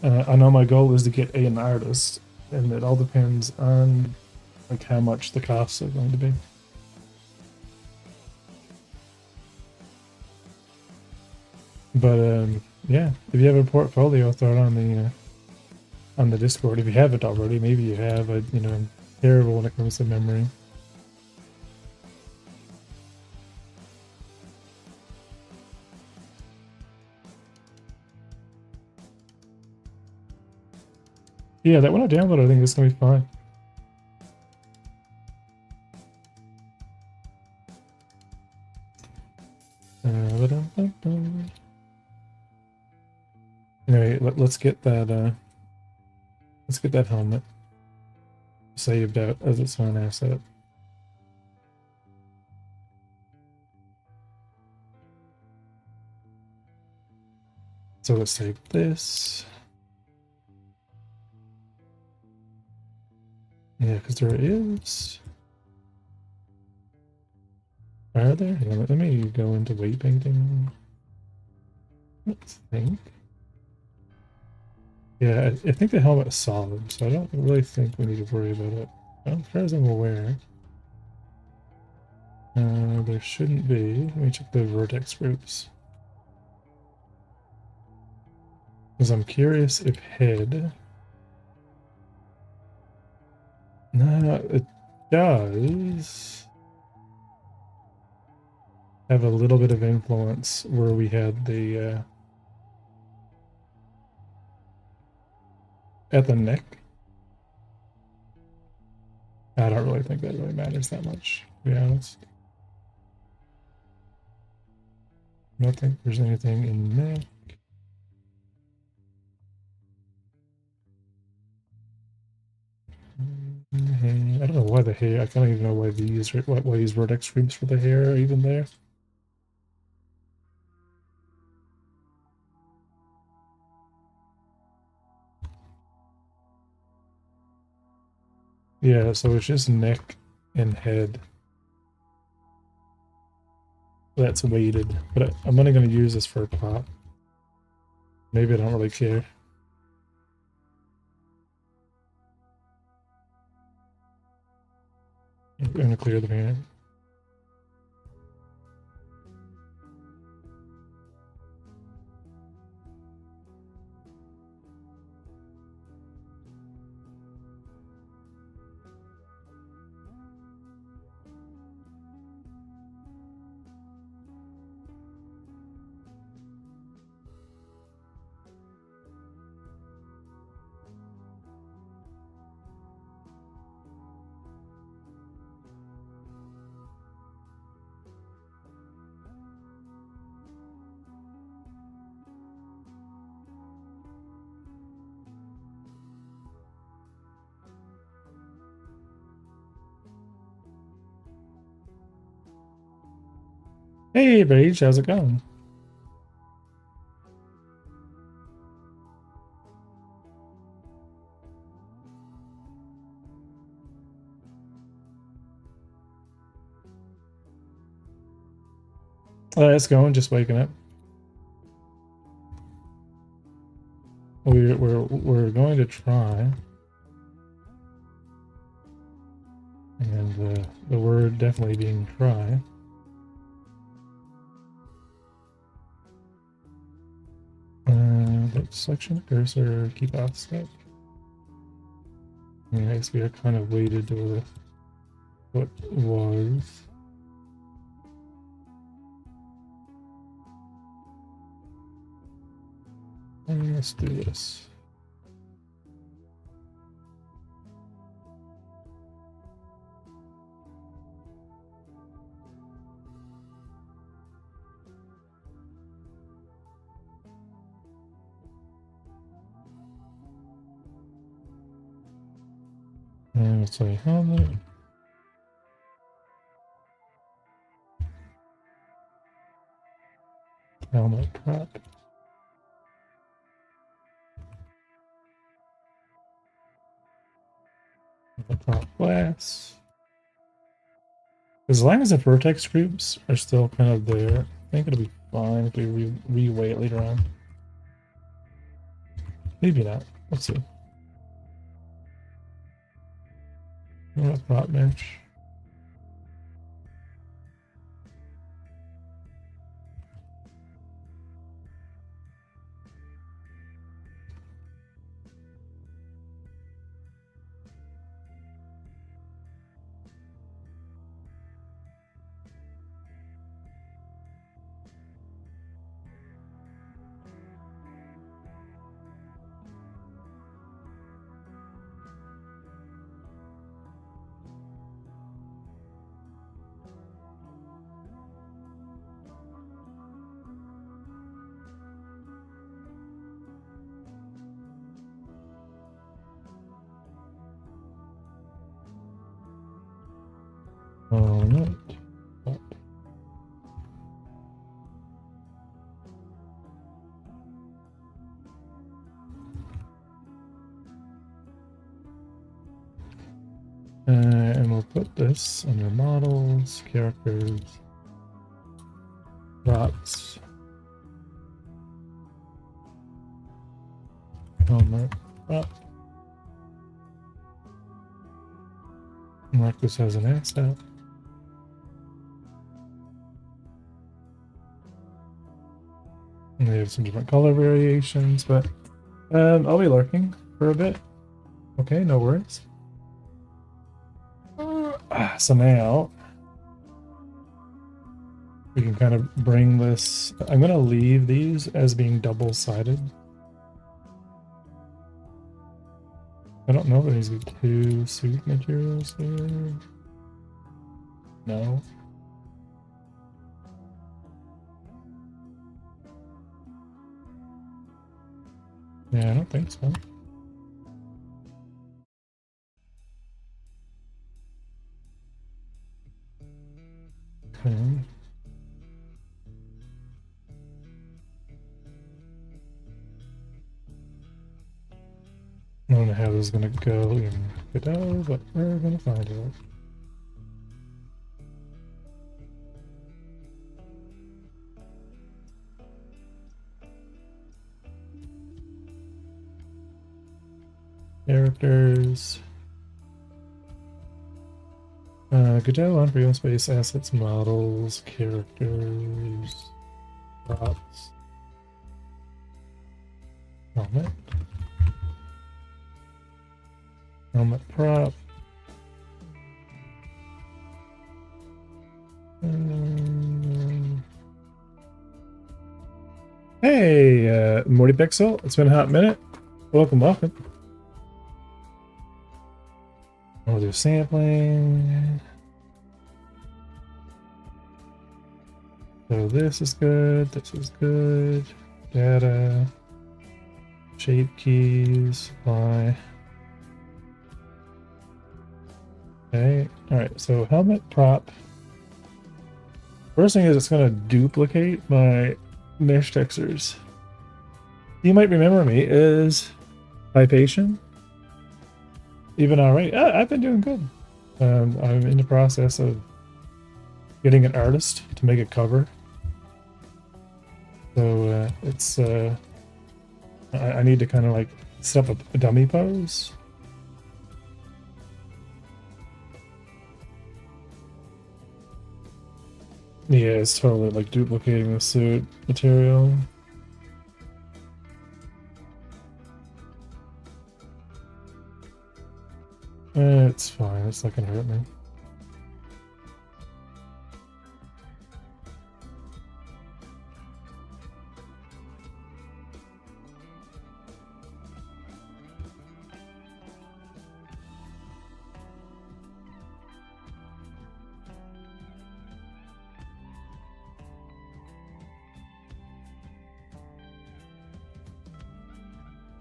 I know my goal is to get an artist, and it all depends on like how much the costs are going to be. But yeah, if you have a portfolio, throw it on the Discord. If you haven't already, maybe you have. I'm terrible when it comes to memory. Yeah, that one I downloaded, I think it's gonna be fine. Anyway, let's get that. Let's get that helmet saved out as its own asset. So let's save this. Yeah, because there is. Are there? Hang on, let me go into weight painting. Let's think. Yeah, I think the helmet is solid, so I don't really think we need to worry about it. As far as I'm aware. There shouldn't be. Let me check the vertex groups. Because I'm curious if head. No, it does have a little bit of influence where we had the at the neck. I don't really think that really matters that much, to be honest. I don't think there's anything in neck. I don't know why the hair. I don't even know why these vertex groups for the hair are even there. Yeah, so it's just neck and head that's weighted, but I'm only going to use this for a plot. Maybe I don't really care. I'm going to clear the hair. Hey, Rage, how's it going? It's going, just waking up. We're going to try, and the word definitely being try. That selection cursor, keep offset. Yeah, I guess we are kind of weighted to what was. Let's do this. Let's say helmet. Helmet prop. Helmet prop glass. As long as the vertex groups are still kind of there, I think it'll be fine if we reweigh it later on. Maybe not. Let's see. Helmet prop bench. Helmet prop. And we'll put this under models, characters, props, helmet, prop. Mark this as an asset. And they have some different color variations, but I'll be lurking for a bit. Okay, no worries. So now we can kind of bring this. I'm going to leave these as being double-sided. I don't know if there needs to be two suit materials here. No. Yeah, I don't think so. Okay. I don't know how this is gonna go in Godot, but we're gonna find out. Characters. Godot, Unforgiven space, assets, models, characters, props, helmet, helmet prop. Hey, Morty Pixel, it's been a hot minute. Welcome, welcome. We'll do sampling. So this is good, this is good. Data, shape keys, apply. Okay, alright, so helmet prop. First thing is it's going to duplicate my mesh textures. You might remember me as Hypation. Even alright. I've been doing good. I'm in the process of getting an artist to make a cover. So it's I need to kind of like set up a dummy pose. Yeah, it's totally like duplicating the suit material. It's fine, it's not gonna hurt me.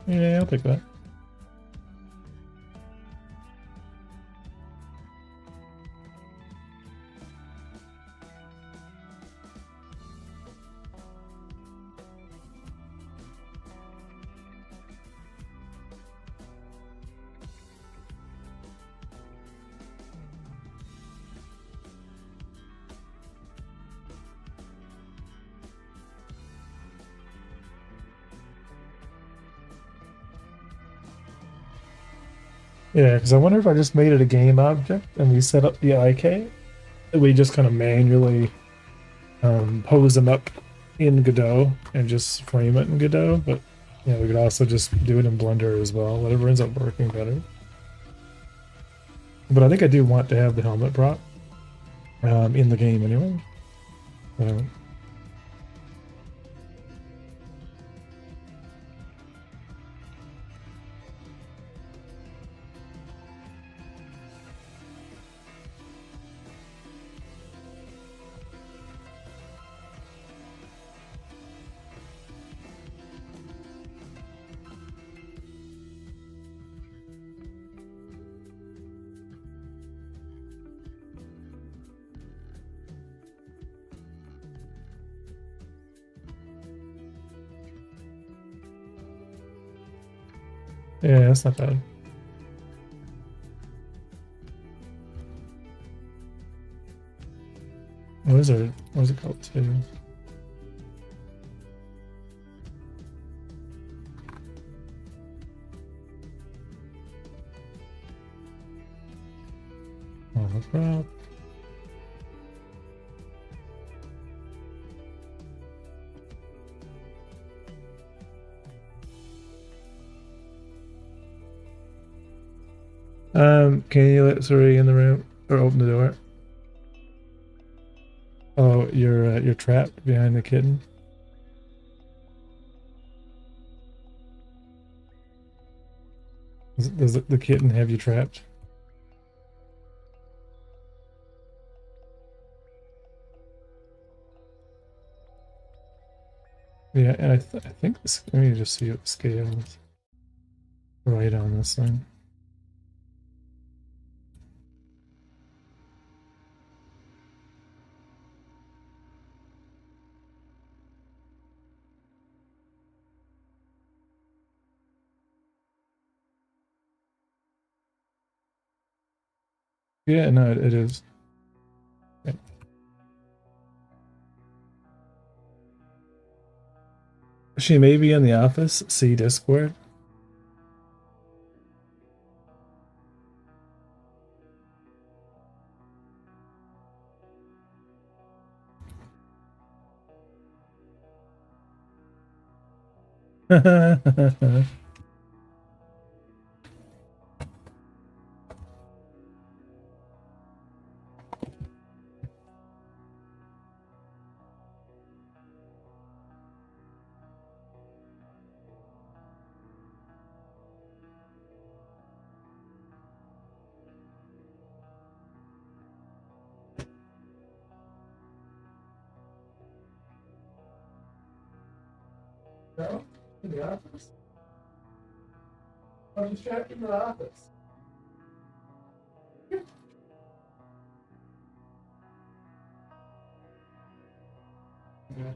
Yeah, I'll take that. Yeah, because I wonder if I just made it a game object and we set up the IK, we just kind of manually pose them up in Godot and just frame it in Godot, but we could also just do it in Blender as well, whatever ends up working better. But I think I do want to have the helmet prop in the game anyway. Yeah, that's not bad. What is it? What is it called too? Oh, crap. Can you let Suri in the room or open the door? Oh, you're trapped behind the kitten. Does the kitten have you trapped? Yeah, and I think this. Let me just see what the scale is right on this thing. Yeah, no, it is. Yeah. She may be in the office. See Discord. No, in the office. I'm just trapped in the office. Yeah.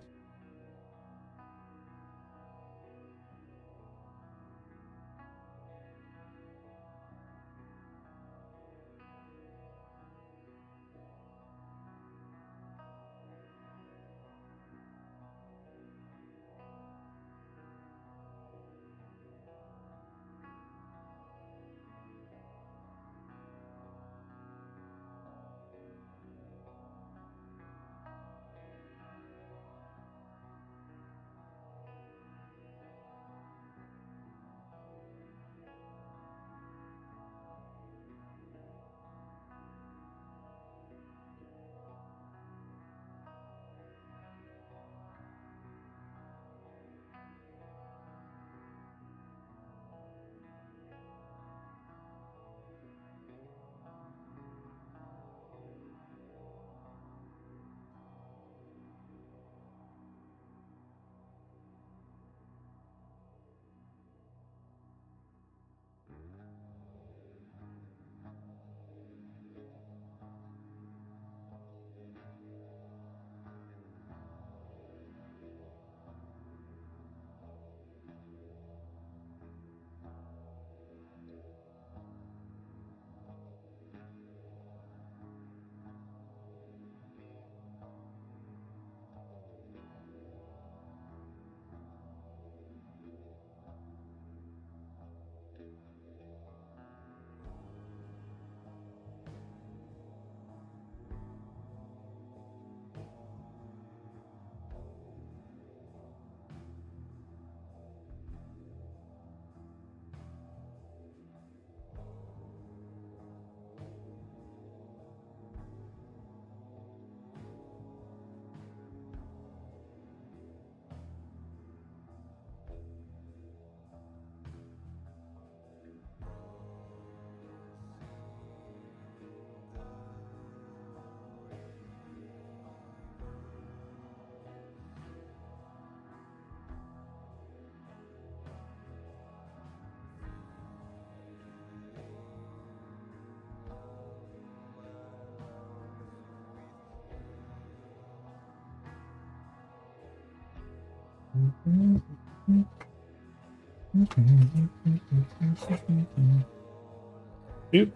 Oop.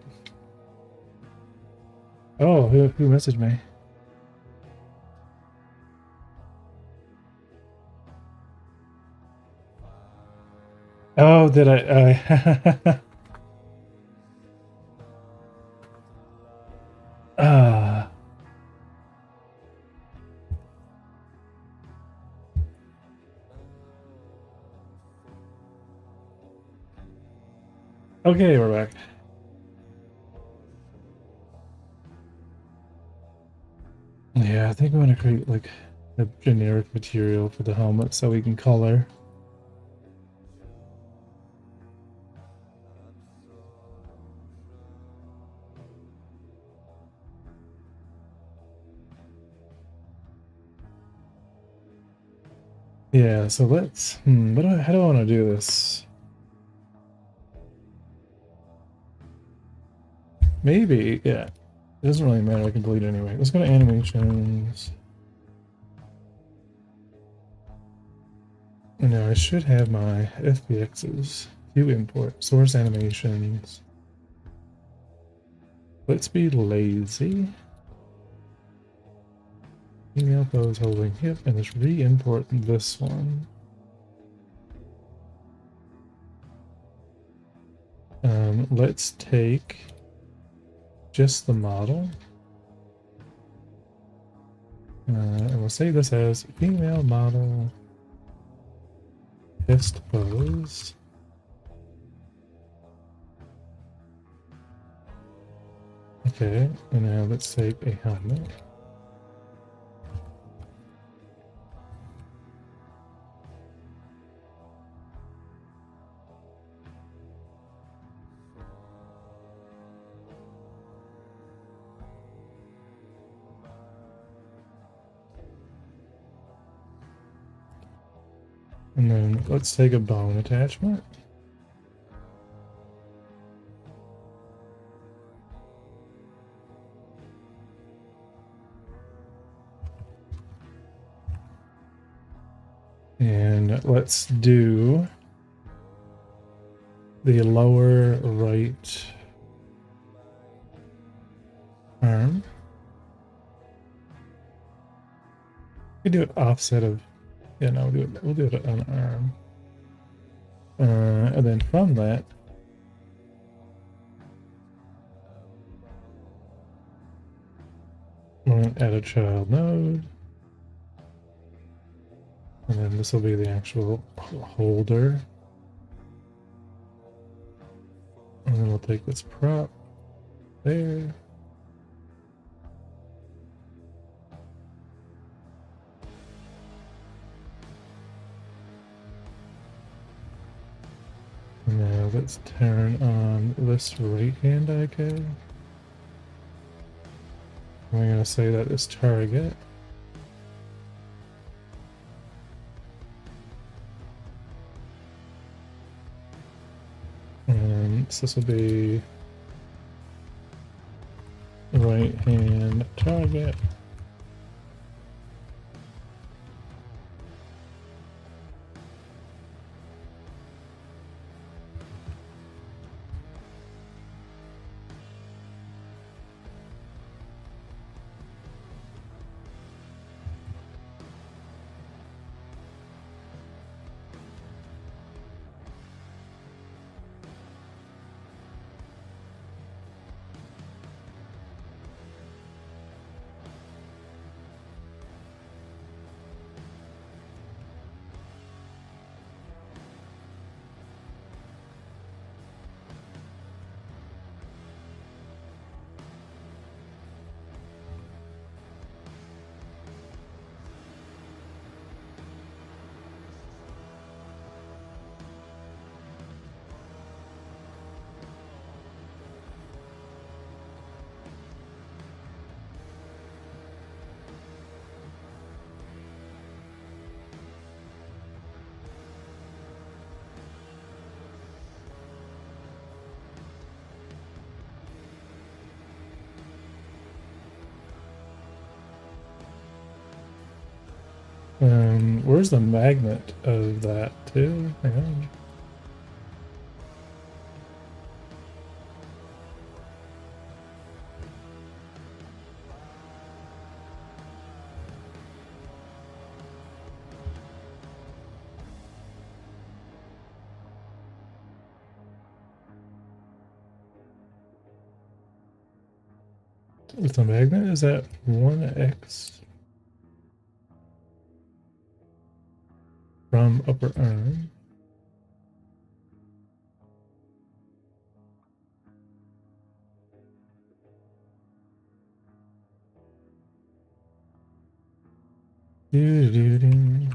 Oh, who messaged me? Oh, did I? Ah. Okay, we're back. Yeah, I think I'm gonna create like a generic material for the helmet so we can color. Yeah, so let's. How do I want to do this? Maybe, yeah. It doesn't really matter. I can delete it anyway. Let's go to animations. And now I should have my FBXs. View import source animations. Let's be lazy. Email pose holding hip, and let's re-import this one. Let's take just the model. And we'll save this as female model fist pose. Okay, and now let's take a helmet. And then let's take a bone attachment. And let's do the lower right arm. We do it offset of, yeah, no, we'll do it on arm. And then from that, we're going to add a child node. And then this will be the actual holder. And then we'll take this prop there. Now let's turn on this right-hand IK. We're going to say that is target. And so this will be right-hand target. Where's the magnet of that too? Hang on. With the magnet, is that 1x from upper arm? Doo-doo-doo.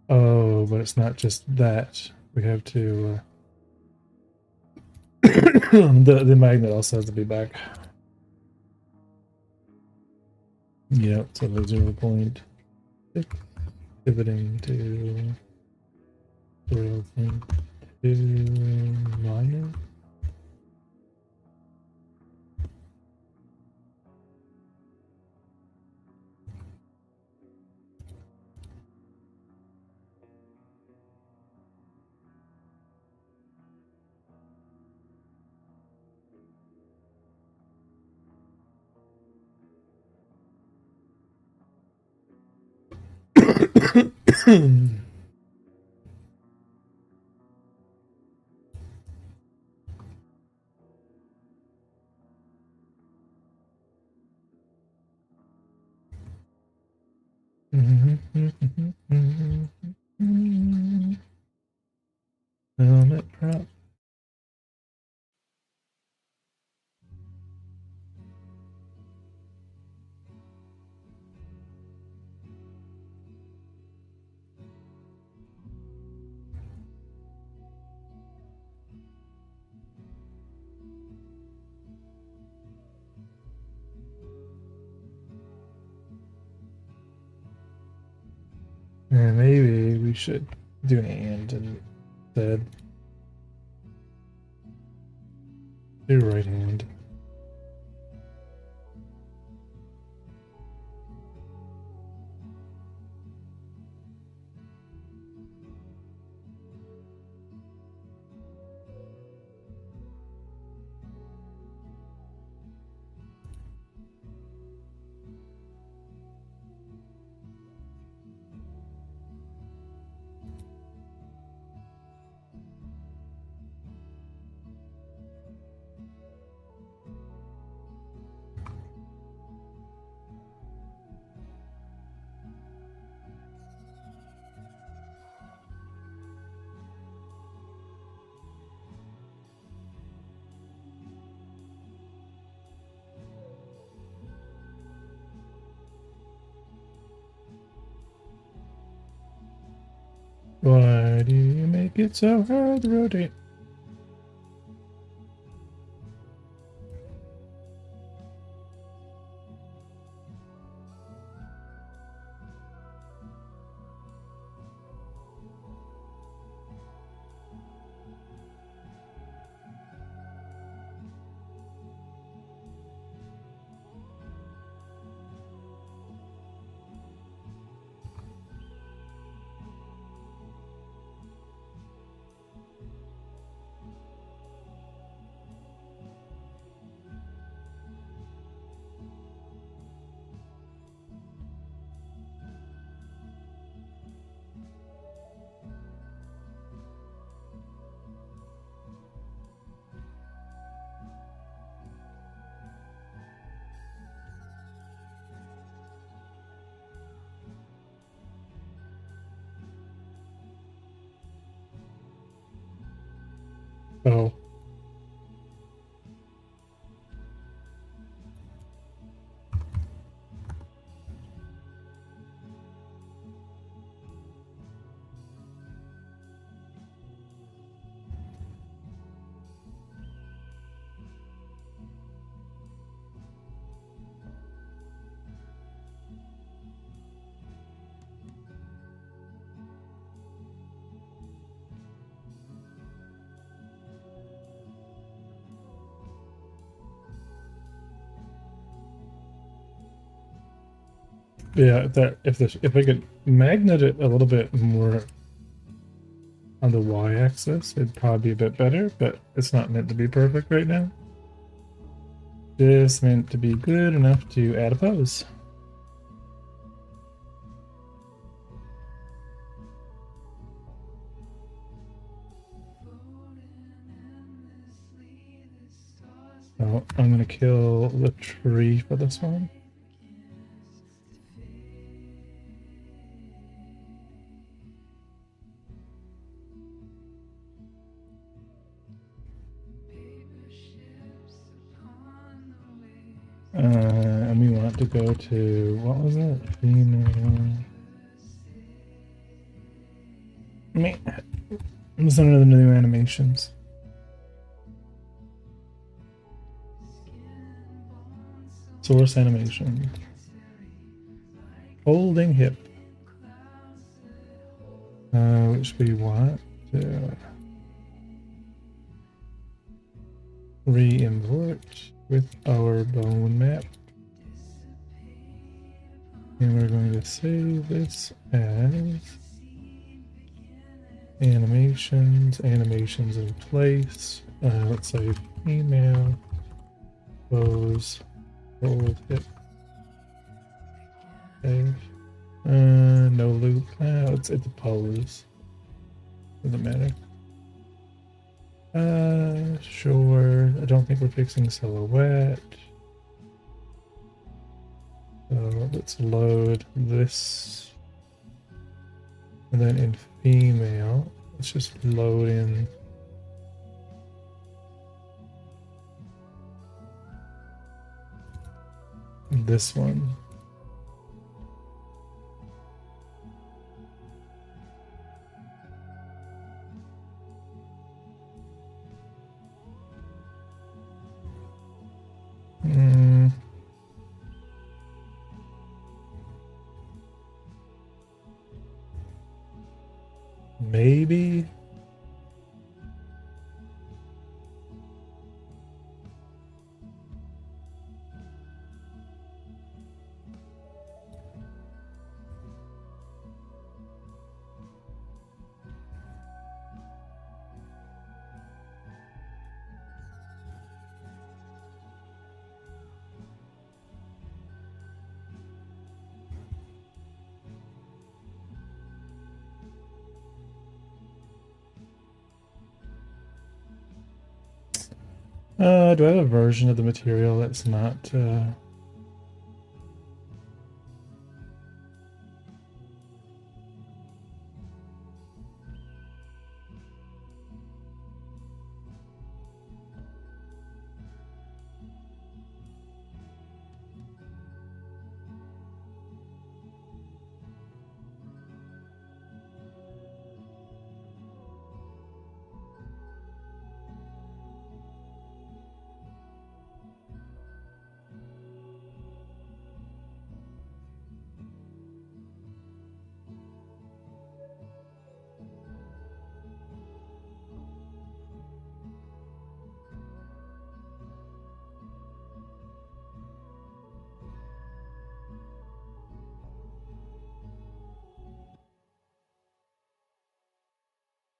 Oh, but it's not just that. We have to. The magnet also has to be back. Yep, so the 0.6 pivoting to 0.2 minus. Helmet prop. And maybe we should do an and instead. Do right hand. Why do you make it so hard to rotate? Oh. Yeah, if I could magnet it a little bit more on the y-axis, it'd probably be a bit better, but it's not meant to be perfect right now. Just meant to be good enough to add a pose. So I'm gonna kill the tree for this one. And we want to go to, what was it? Female. There's none of the new animations. Source animation. Holding hip. Which we want to re-import with our bone map. And we're going to save this as animations in place. Let's say female pose hold hip. Save. No loop. It's a pose. Doesn't matter. Sure. I don't think we're fixing silhouette. So let's load this. And then in female, let's just load in this one. Maybe. Do I have a version of the material that's not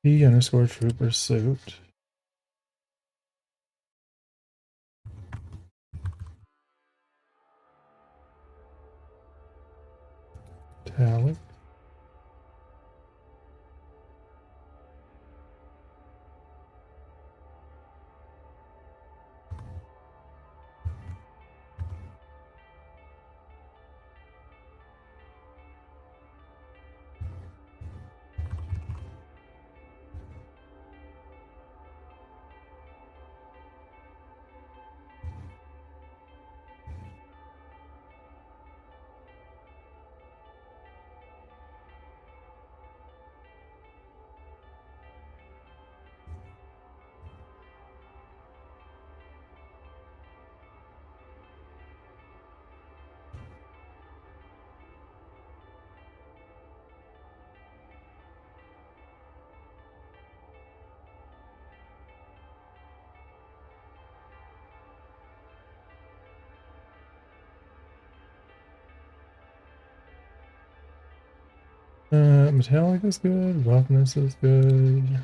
P_true pursuit. Italic. Metallic is good. Roughness is good.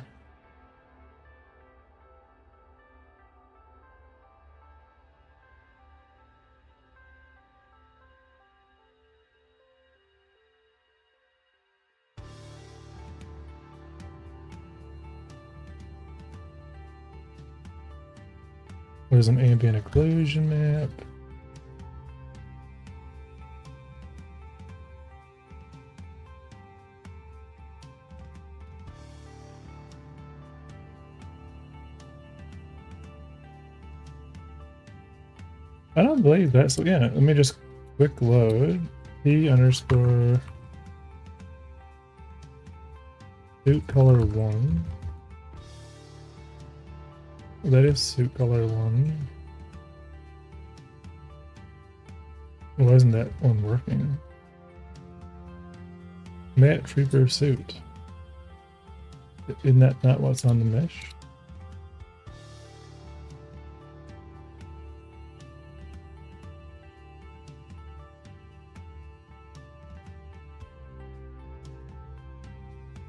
There's an ambient occlusion map. I don't believe that's, yeah, let me just quick load. P underscore suit color 1. That is suit color 1. Why isn't that one working? Matte Trooper suit. Isn't that not what's on the mesh?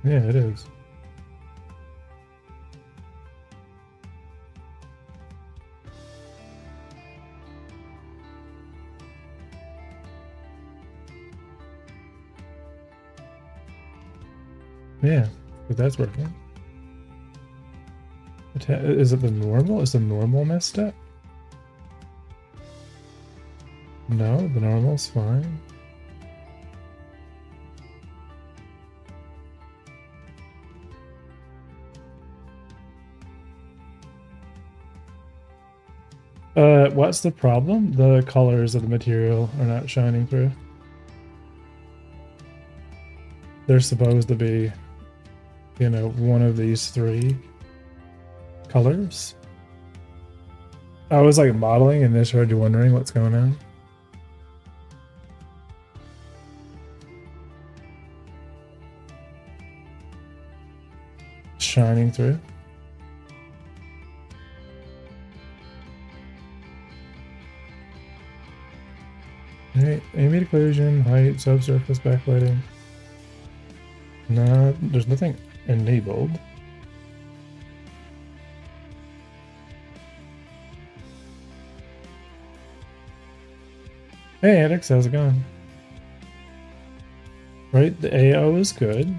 Yeah, it is. Yeah, but that's working. Is it the normal? Is the normal messed up? No, the normal's fine. What's the problem? The colors of the material are not shining through. They're supposed to be, you know, one of these 3 colors. I was like modeling and then started wondering what's going on. Shining through. Alright, ambient occlusion, height, subsurface backlighting. No, there's nothing enabled. Hey Alex, how's it going? Right, the AO is good.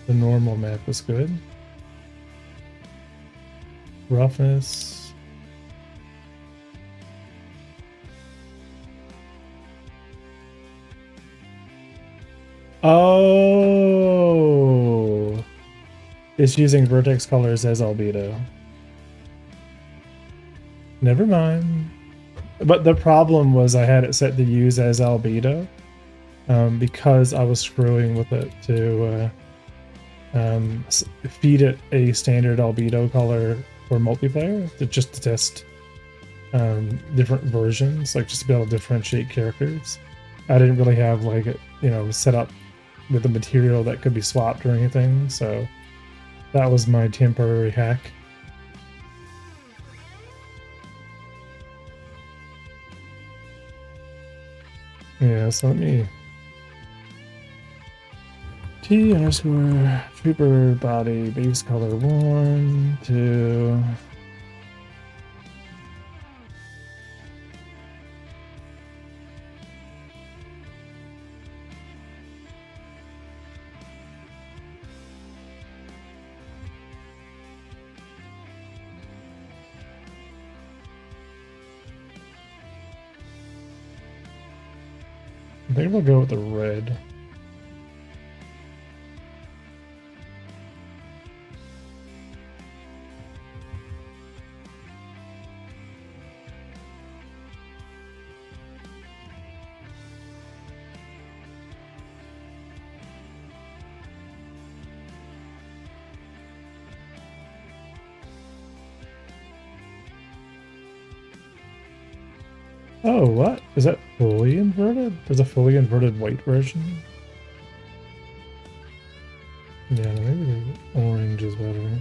The normal map is good. Roughness. Oh, it's using vertex colors as albedo. Never mind. But the problem was I had it set to use as albedo because I was screwing with it to feed it a standard albedo color for multiplayer to just to test different versions, like just to be able to differentiate characters. I didn't really have like it, you know, set up with the material that could be swapped or anything, so that was my temporary hack. Yeah, so let me T underscore trooper body base color 1 2. I think we'll go with the red. Oh, what? Is that fully inverted? There's a fully inverted white version? Yeah, maybe the orange is better.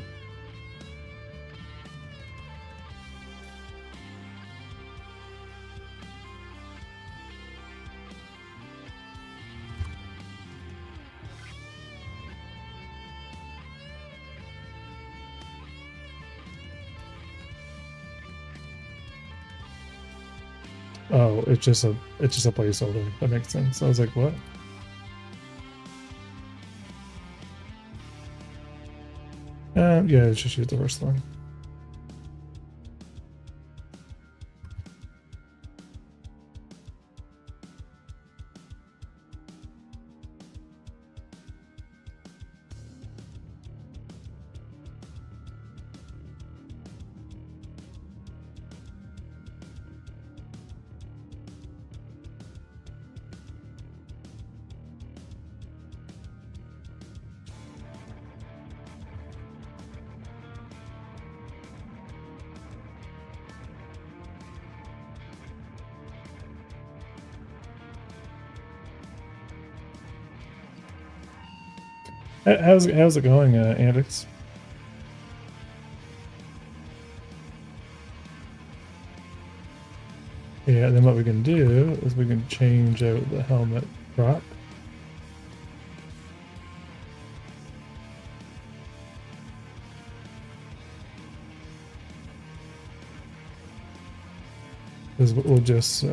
Oh, it's just a placeholder. That makes sense. I was like, what? Yeah, let's just use the first one. How's it going, Andix? Yeah, then what we can do is we can change out the helmet prop. Because we'll just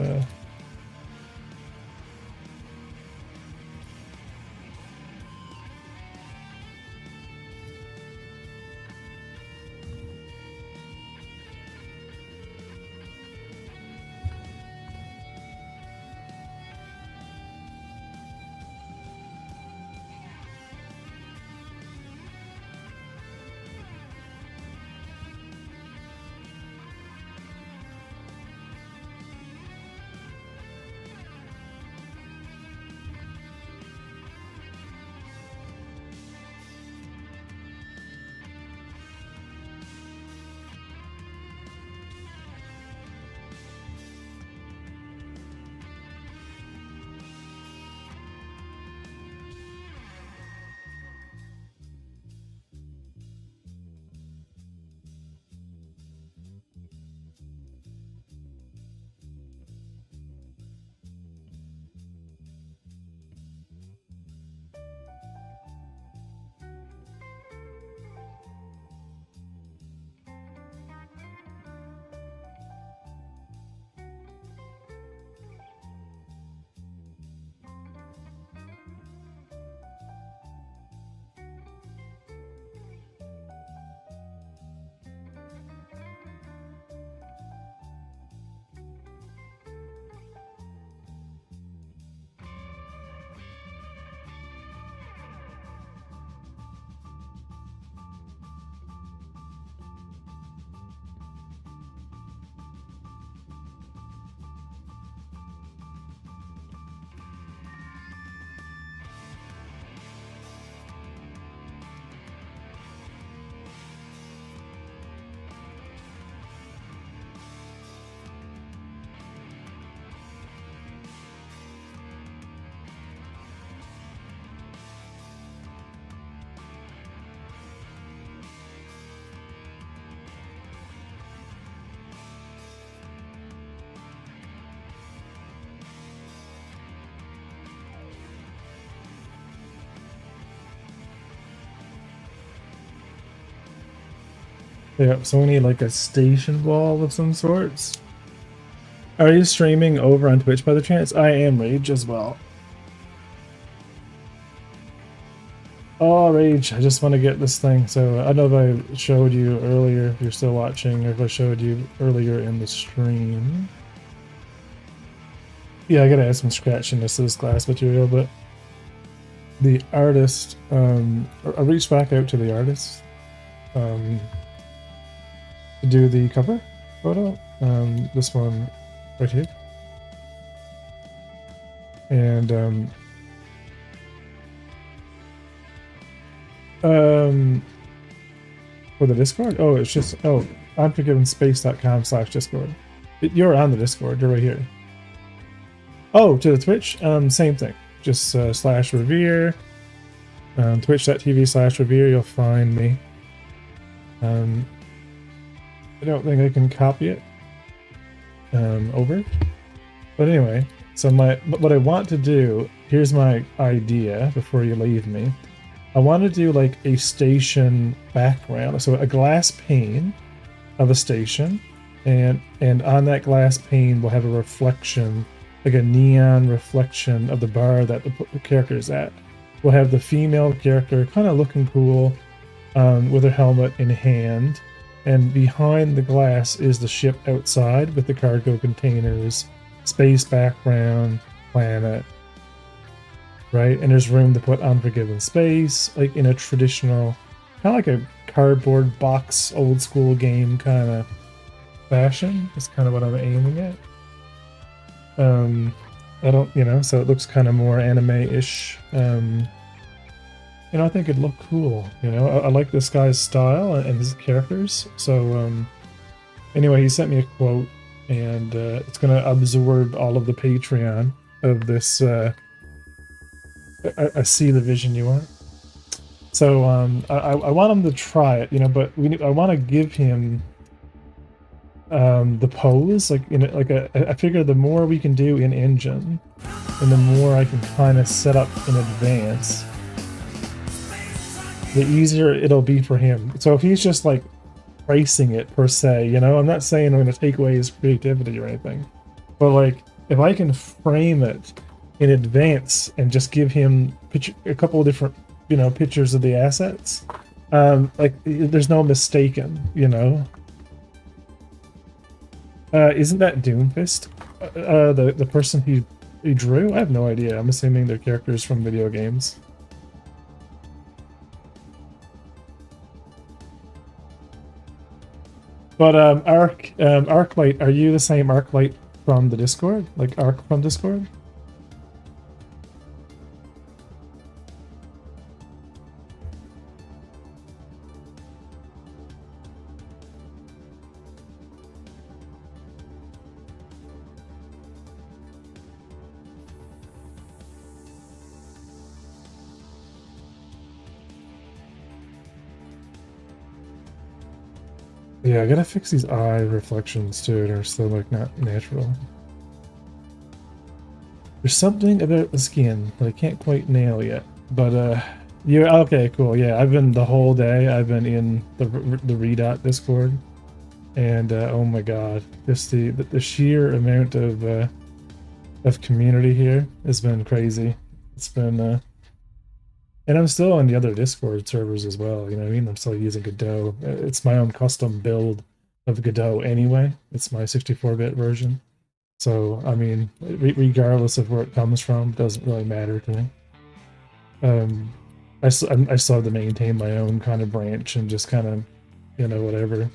yeah, so we need like a station wall of some sorts. Are you streaming over on Twitch by the chance? I am Rage as well. Oh, Rage, I just want to get this thing. So I don't know if I showed you earlier, if you're still watching, or if I showed you earlier in the stream. Yeah, I gotta add some scratchiness to this glass material, but the artist, I reached back out to the artist to do the cover photo, this one right here. And for the Discord? Oh, it's just unforgivenspace.com/Discord. You're on the Discord, you're right here. Oh, to the Twitch? Same thing. Just /Revere. Twitch.tv/Revere, you'll find me. I don't think I can copy it over. But anyway, so what I want to do, here's my idea before you leave me. I want to do like a station background, so a glass pane of a station, and on that glass pane will have a reflection, like a neon reflection of the bar that the character is at. We'll have the female character kind of looking cool, with her helmet in hand, and behind the glass is the ship outside with the cargo containers, space background, planet, right? And there's room to put Unforgiven space, like in a traditional, kind of like a cardboard box, old school game kind of fashion. Is kind of what I'm aiming at. I don't, so it looks kind of more anime-ish. I think it'd look cool. I like this guy's style and his characters. So, anyway, he sent me a quote, and it's gonna absorb all of the Patreon of this. I see the vision you want. So, I want him to try it, but I want to give him the pose, I figure the more we can do in engine, and the more I can kind of set up in advance, the easier it'll be for him. So if he's just like pricing it per se, I'm not saying I'm going to take away his creativity or anything, but like if I can frame it in advance and just give him a couple of different, pictures of the assets, there's no mistaken, isn't that Doomfist? The person he drew? I have no idea. I'm assuming they're characters from video games. But Arclight, are you the same Arclight from the Discord? Like Arc from Discord? Yeah, I gotta fix these eye reflections too. They're still like not natural. There's something about the skin that I can't quite nail yet. But yeah, okay, cool. Yeah, I've been the whole day. I've been in the Redot Discord, and oh my god, just the sheer amount of community here has been crazy. It's been and I'm still on the other Discord servers as well, you know what I mean? I'm still using Godot. It's my own custom build of Godot anyway. It's my 64-bit version. So, I mean, regardless of where it comes from, it doesn't really matter to me. I still have to maintain my own kind of branch and just kind of, whatever.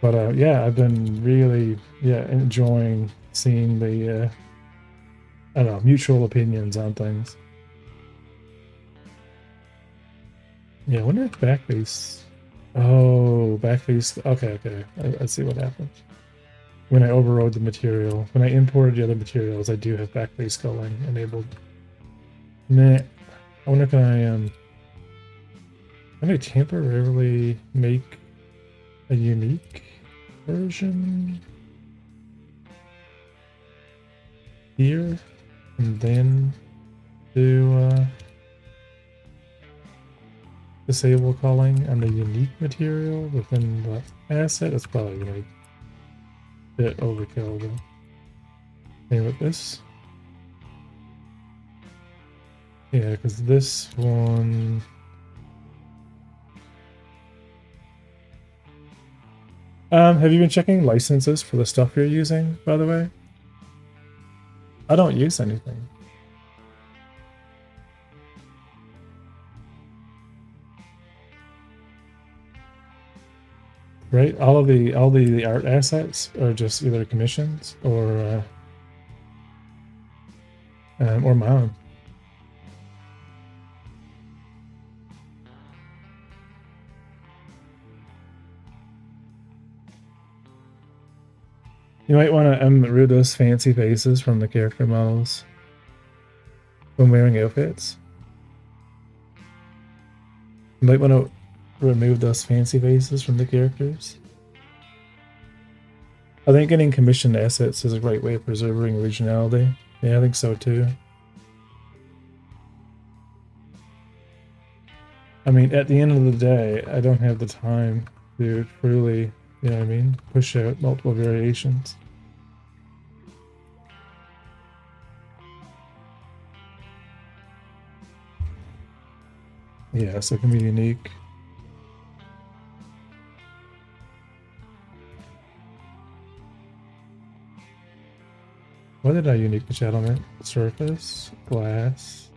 But yeah, I've been really, enjoying seeing the, I don't know, mutual opinions on things. Yeah, I wonder if backface. Oh, backface. Okay. I see what happened. When I overrode the material, when I imported the other materials, I do have backface culling enabled. Meh. I wonder can I temporarily make a unique version here, and then do disable culling on the unique material within the asset. That's probably gonna be a bit overkill though. Same with this. Yeah, because this one. Have you been checking licenses for the stuff you're using, by the way? I don't use anything. Right? All of the art assets are just either commissions or my own. You might want to remove those fancy faces from the character models when wearing outfits. You might want to remove those fancy faces from the characters. I think getting commissioned assets is a great way of preserving originality. Yeah, I think so too. I mean, at the end of the day, I don't have the time to truly You know what I mean? Push out multiple variations. Yeah, so it can be unique. What did I unique the element? Surface, glass,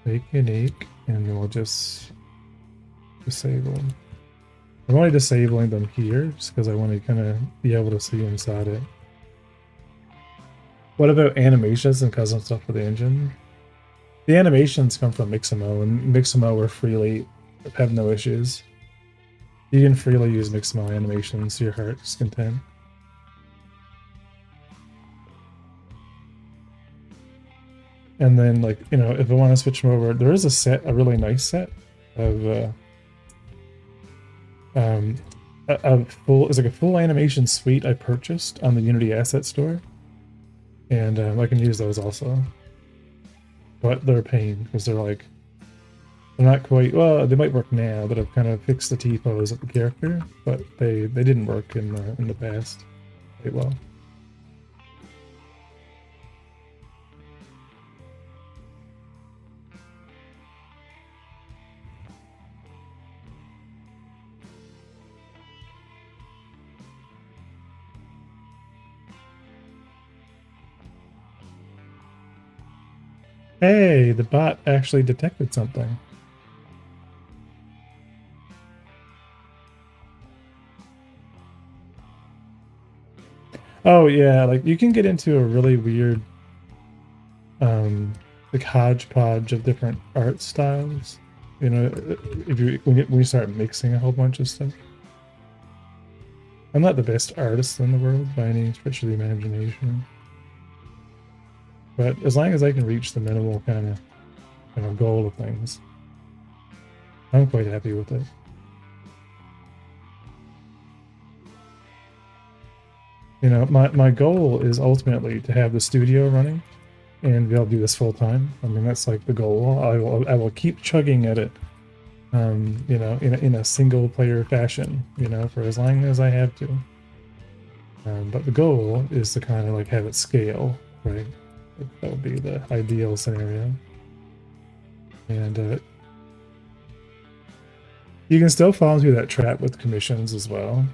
make unique, and then we'll just disable them. I'm only disabling them here just because I want to kind of be able to see inside it. What about animations and custom stuff for the engine? The animations come from Mixamo, and Mixamo are freely have no issues. You can freely use Mixamo animations to your heart's content. And then, like, you know, if I want to switch them over, there is a really nice set of it's like a full animation suite I purchased on the Unity Asset Store, and I can use those also. But they're a pain because they're not quite, well, they might work now, but I've kind of fixed the T-pose of the character, but they didn't work in the past quite well. Hey, the bot actually detected something. Oh yeah, like you can get into a really weird like hodgepodge of different art styles. You know, if you when you start mixing a whole bunch of stuff. I'm not the best artist in the world by any stretch of the imagination. But as long as I can reach the minimal kind of goal of things, I'm quite happy with it. You know, my goal is ultimately to have the studio running and be able to do this full time. I mean, that's like the goal. I will keep chugging at it, you know, in a single player fashion, you know, for as long as I have to. But the goal is to kind of like have it scale, right? That would be the ideal scenario. And you can still fall into that trap with commissions as well.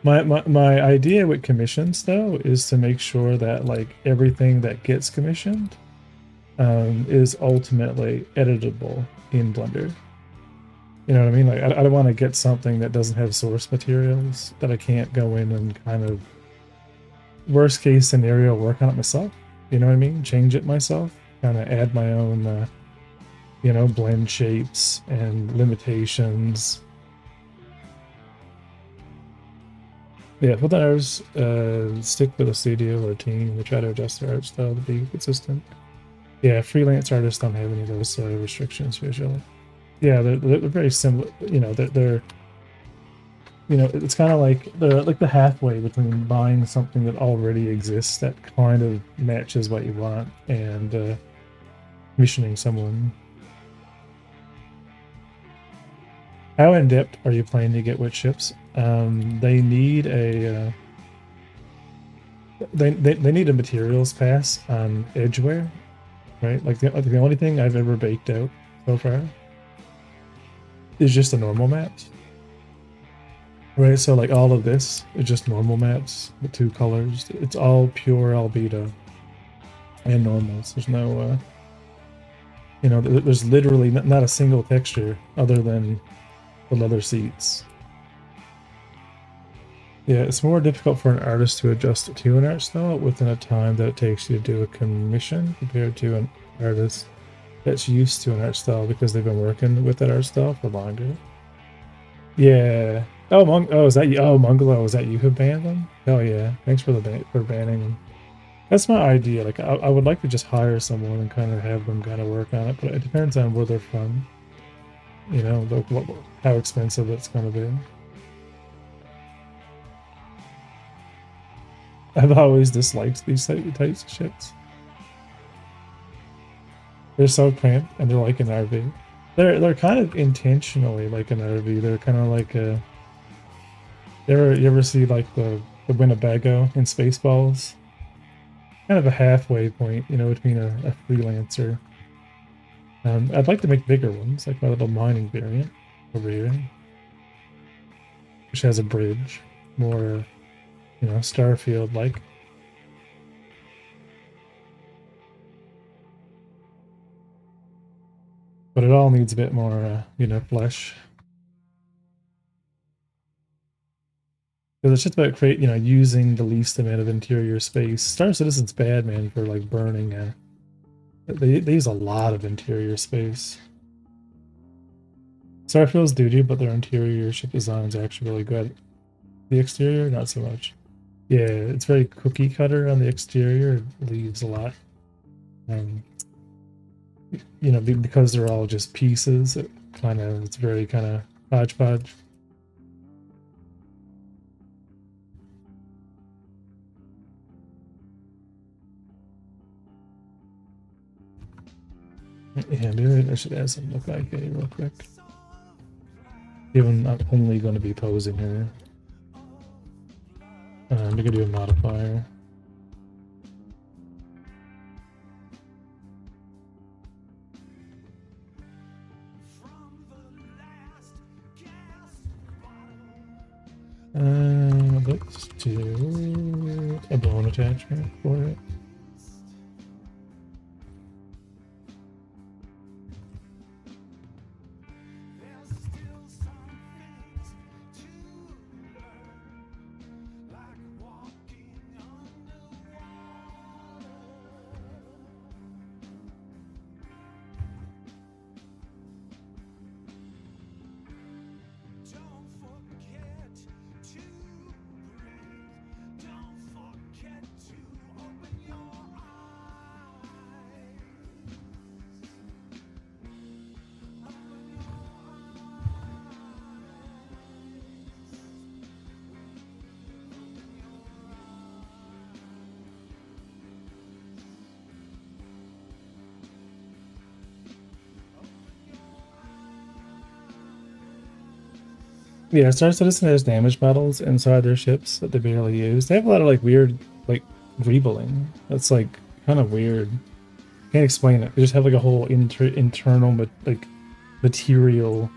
My idea with commissions though is to make sure that like everything that gets commissioned is ultimately editable in Blender. You know what I mean? Like I don't want to get something that doesn't have source materials that I can't go in and kind of worst case scenario work on it myself. You know what I mean? Change it myself, kind of add my own you know, blend shapes and limitations. Yeah, for the artists, stick with a studio or a team. We try to adjust their art style to be consistent. Yeah, freelance artists don't have any of those restrictions usually. Yeah, they're very similar. You know, they're you know, it's kind of like they're like the halfway between buying something that already exists that kind of matches what you want and commissioning someone. How in depth are you planning to get with ships? They need a they need a materials pass on Edgeware, right? Like the only thing I've ever baked out so far is just the normal maps. Right, so like all of this is just normal maps with 2 colors. It's all pure albedo and normals. There's no, you know, there's literally not a single texture other than the leather seats. Yeah, it's more difficult for an artist to adjust to an art style within a time that it takes you to do a commission compared to an artist that's used to an art style because they've been working with that art style for longer. Yeah. Oh, is that you? Oh, Mungalo, is that you who banned them? Hell yeah! Thanks for for banning them. That's my idea. Like, I would like to just hire someone and kind of have them kind of work on it, but it depends on where they're from. You know, how expensive it's going to be. I've always disliked these types of ships. They're so cramped and they're like an RV. They're kind of intentionally like an RV. They're kind of like a You ever see like the Winnebago in Spaceballs? Kind of a halfway point, between a freelancer. I'd like to make bigger ones, like my little mining variant over here, which has a bridge, more, Starfield like. But it all needs a bit more, flesh. Because it's just about using the least amount of interior space. Star Citizen's bad, man, for like burning. They use a lot of interior space. Starfield's do, but their interior ship design is actually really good. The exterior, not so much. Yeah, it's very cookie cutter on the exterior. It leaves a lot. Because they're all just pieces, it's very kind of hodgepodge. Yeah, maybe I should add some look like it real quick. Even I'm only going to be posing here. We could do a modifier. Let's do a bone attachment for it. Yeah, Star Citizen has damage models inside their ships that they barely use. They have a lot of like weird, like greebling. That's like kind of weird. Can't explain it. They just have like a whole internal like material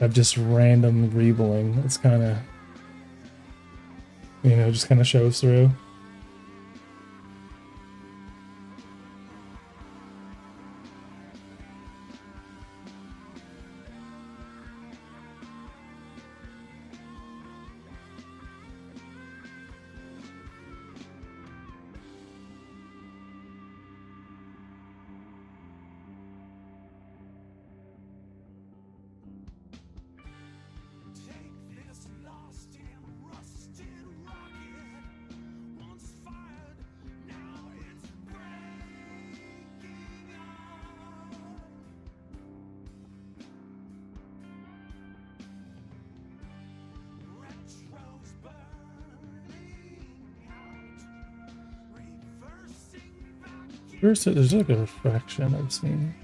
of just random greebling. It's kind of, just kind of shows through. There's like a refraction I've seen.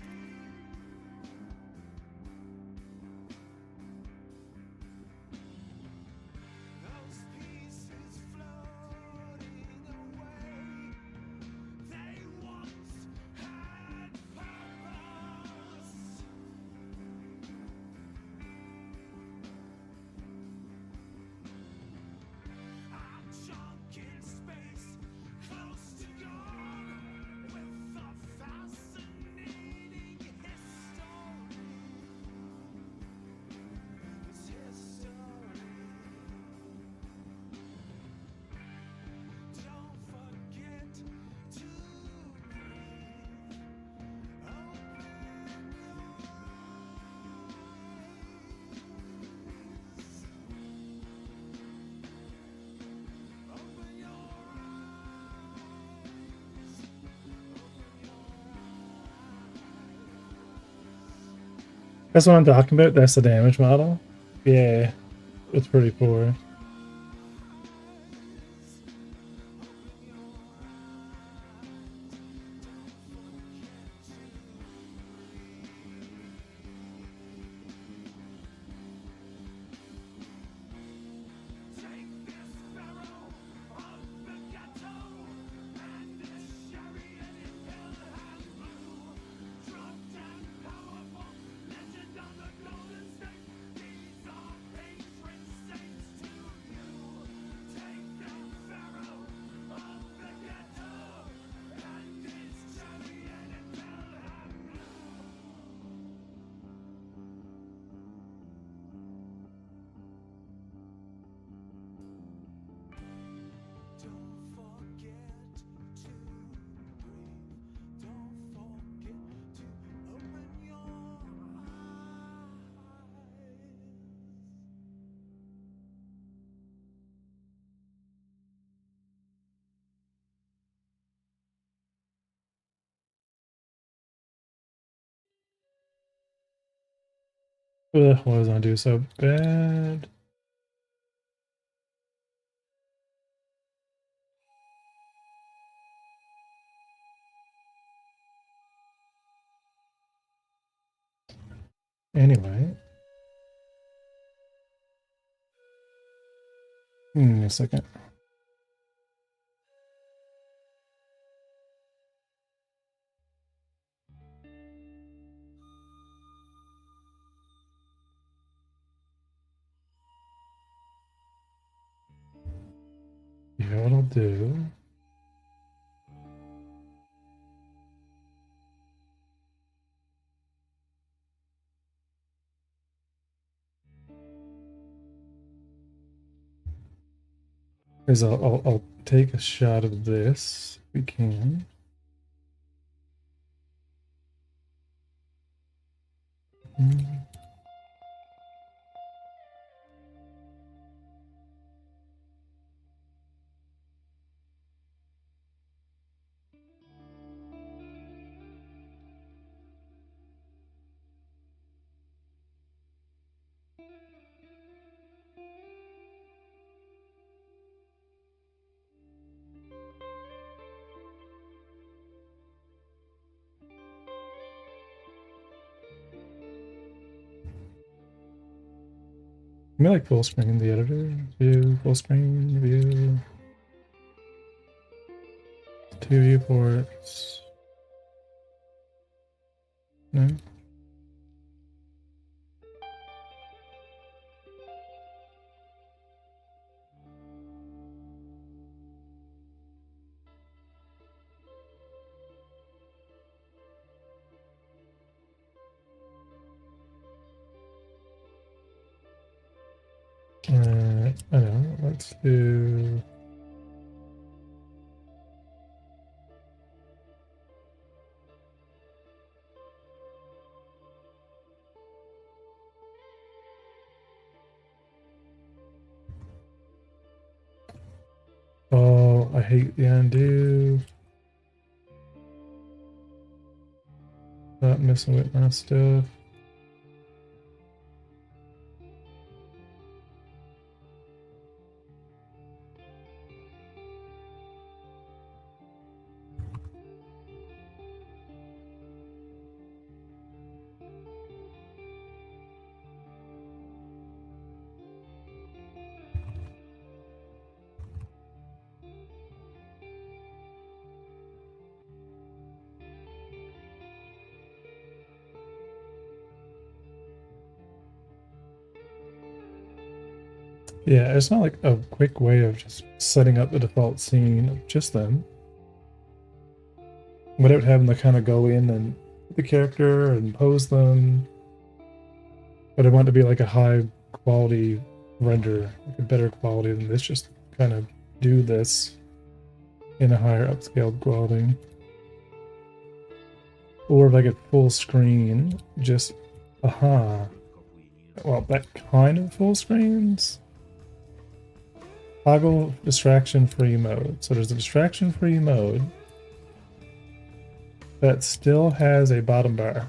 That's what I'm talking about. That's the damage model. Yeah, it's pretty poor. Ugh, why was I do so bad? Anyway. A second. Yeah, what I'll do. Is I'll take a shot of this if we can. Let me like full screen the editor. View, full screen, view. 2 viewports. No. I know. Let's do. Oh, I hate the undo. Not messing with my stuff. Yeah, it's not like a quick way of just setting up the default scene of just them without having to kind of go in and put the character and pose them. But I want it to be like a high quality render, like a better quality than this. Just kind of do this in a higher upscaled quality. Or if I get full screen, just, well, that kind of full screens. Toggle distraction free mode. So there's a distraction free mode that still has a bottom bar.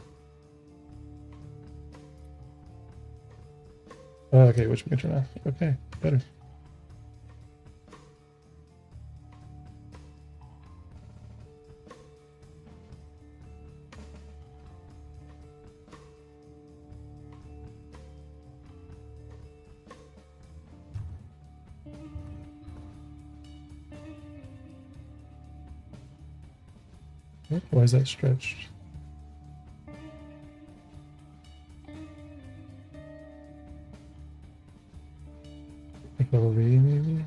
Okay, which we can turn off. Okay, better. Why is that stretched? Like a V maybe?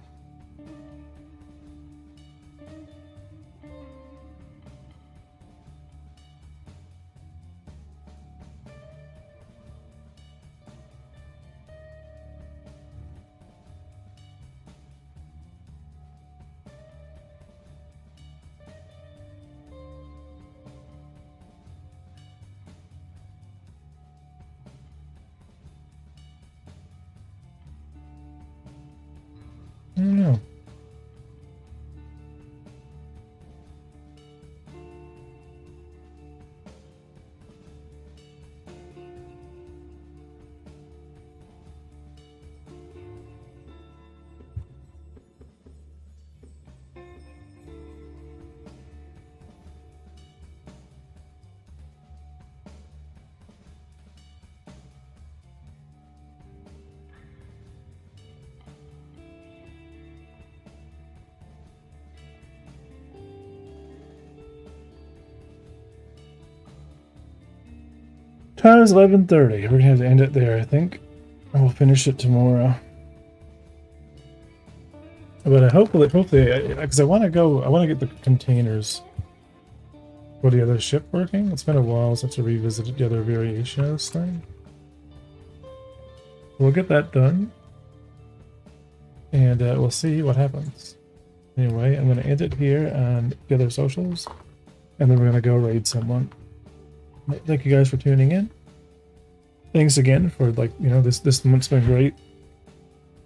I don't know. Time is 11:30. We're gonna have to end it there, I think. And we'll finish it tomorrow. But hopefully, because I want to get the containers for the other ship working. It's been a while since I revisited the other variation of this thing. We'll get that done, and we'll see what happens. Anyway, I'm going to end it here on the other socials, and then we're going to go raid someone. Thank you guys for tuning in. Thanks again for this month's been great.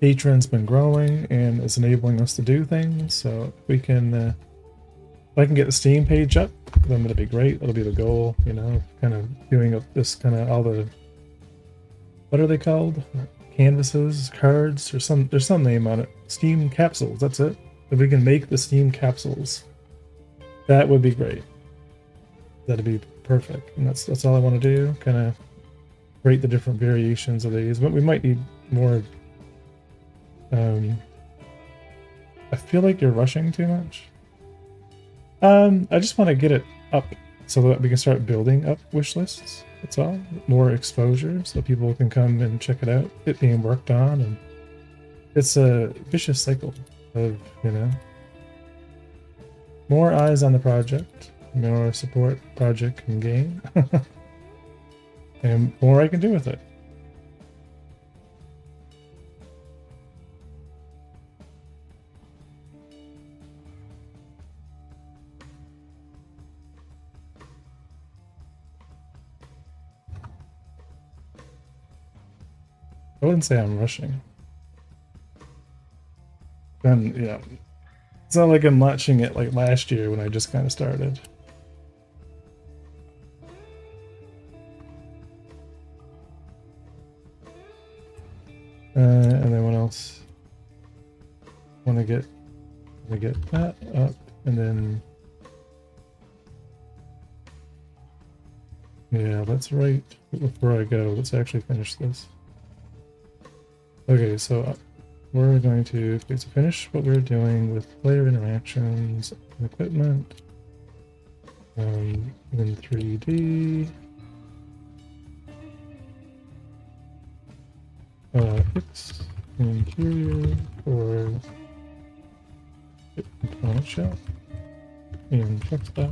Patreon's been growing and it's enabling us to do things. So if we can, if I can get the Steam page up, then that'll be great. That'll be the goal, kind of doing up this kind of all the, what are they called? Canvases, cards, or there's some name on it. Steam capsules, that's it. If we can make the Steam capsules, that would be great. That'd be perfect. And that's all I want to do. Kind of rate the different variations of these. But we might need more. I feel like you're rushing too much. I just want to get it up so that we can start building up wish lists. That's all. More exposure so people can come and check it out. It being worked on, and it's a vicious cycle of, more eyes on the project, more support project can gain, and more I can do with it. I wouldn't say I'm rushing. Then, yeah. It's not like I'm watching it like last year when I just kind of started. And then what else? Want to get that up, and then yeah, that's right. Before I go, let's actually finish this. Okay, so we're going to finish what we're doing with player interactions and equipment in 3D. Fix interior for component shell and truck stop.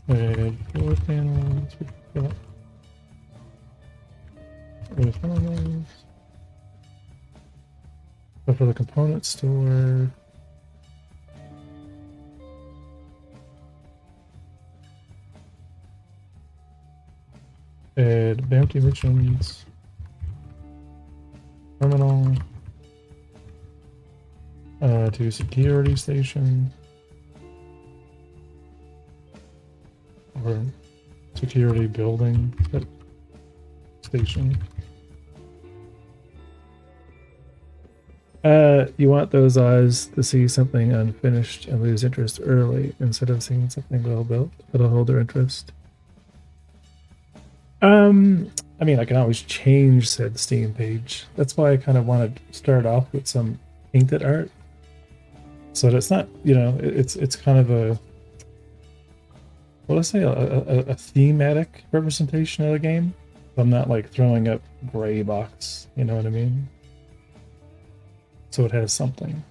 Add floor panels. But for the component store, add bounty missions, terminal, to security station, or security building station. You want those eyes to see something unfinished and lose interest early instead of seeing something well built that'll hold their interest. I mean, I can always change said Steam page. That's why I kind of want to start off with some painted art, so that it's not, it's kind of a, what do I say, a thematic representation of the game. I'm not like throwing up gray box, you know what I mean? So it has something.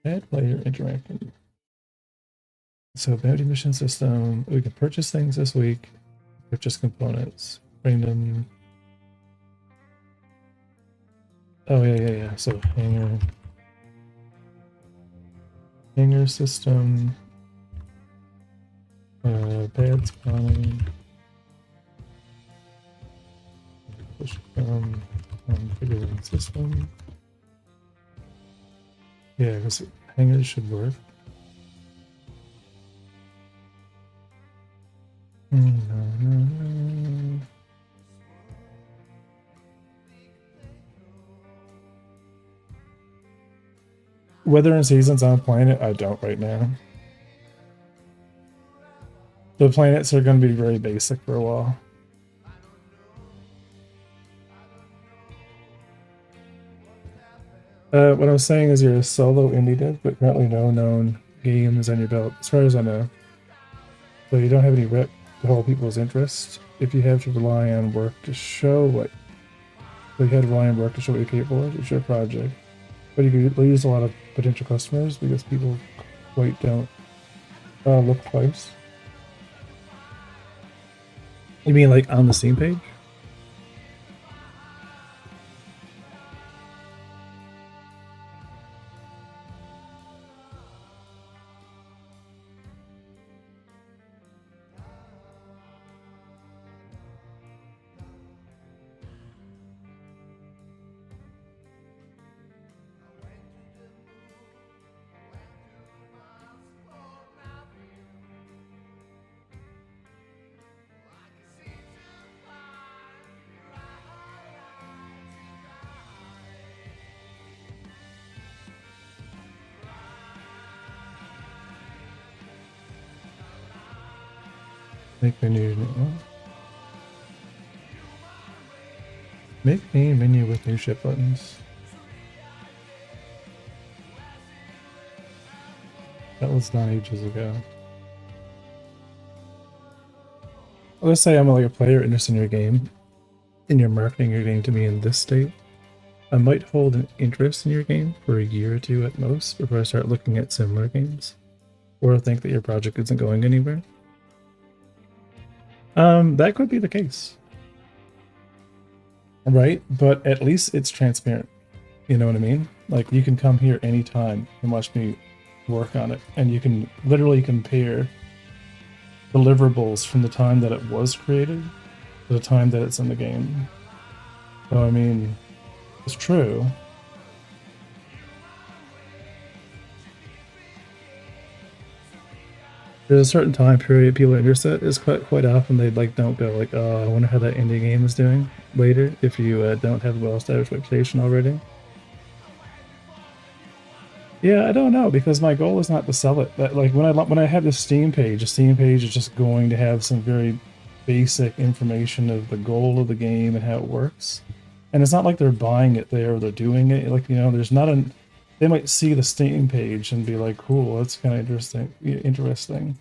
Add player interacting. So bounty mission system, we can purchase things this week, purchase components, bring them. Oh yeah. So hangar system, pad spawning, push configuring system. Yeah, because hangars should work. Weather and seasons on planet, I don't right now. The planets are going to be very basic for a while. What I was saying is you're a solo indie dev, but currently no known games on your belt, as far as I know. So you don't have any rep to hold people's interest. If you have to rely on work to show what, so you had to rely on work to show what you're capable of, it's your project. But you could lose a lot of potential customers because people quite don't look twice. You mean like on the Steam page? Make menu. Make main menu with new ship buttons. That was done ages ago. Let's say I'm like a player interested in your game, and you're marketing your game to me in this state. I might hold an interest in your game for a year or two at most before I start looking at similar games, or think that your project isn't going anywhere. That could be the case. Right? But at least it's transparent. You know what I mean? Like, you can come here anytime and watch me work on it, and you can literally compare deliverables from the time that it was created to the time that it's in the game. So, I mean, it's true. There's a certain time period people are interested. Is quite often they like don't go like, oh, I wonder how that indie game is doing later if you don't have a well-established reputation already. Yeah, I don't know, because my goal is not to sell it. That, like, when I have this Steam page, a Steam page is just going to have some very basic information of the goal of the game and how it works. And it's not like they're buying it there or they're doing it. Like, you know, there's not an. They might see the Steam page and be like, "Cool, that's kind of interesting."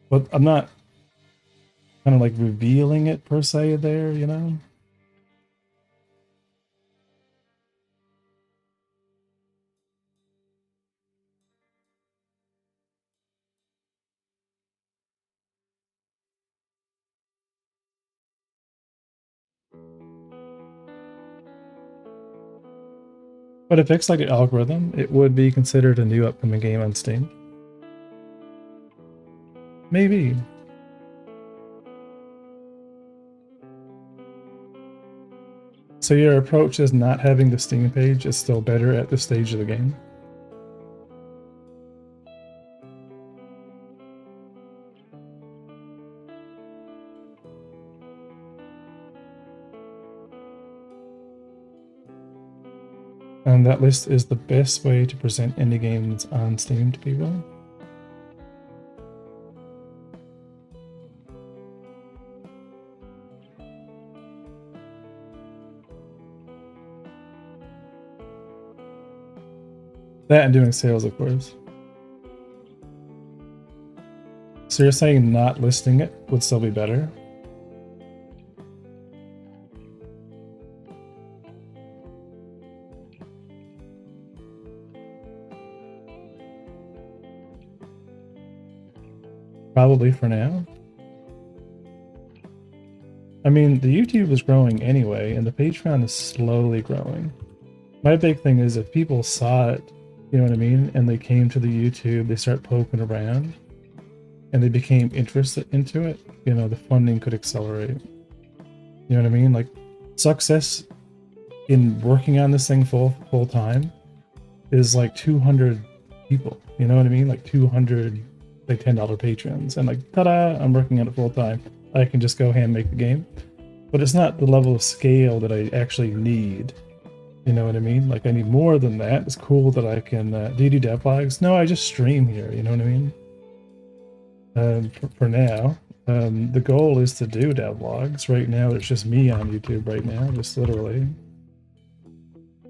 But I'm not kind of like revealing it per se there, you know. But if it's like an algorithm, it would be considered a new upcoming game on Steam. Maybe. So your approach is not having the Steam page is still better at this stage of the game? And that list is the best way to present indie games on Steam to people? That and doing sales, of course. So you're saying not listing it would still be better? Probably for now. I mean, the YouTube is growing anyway, and the Patreon is slowly growing. My big thing is if people saw it, you know what I mean, and they came to the YouTube, they start poking around, and they became interested into it, you know, the funding could accelerate. You know what I mean? Like, success in working on this thing full time is like 200 people. You know what I mean? Like 200, like $10 patrons, and like, ta-da! I'm working on it full time. I can just go hand make the game, but it's not the level of scale that I actually need. You know what I mean? Like, I need more than that. It's cool that I can. Do you do devlogs? No, I just stream here. You know what I mean? For now, the goal is to do devlogs. Right now, it's just me on YouTube. Right now, just literally.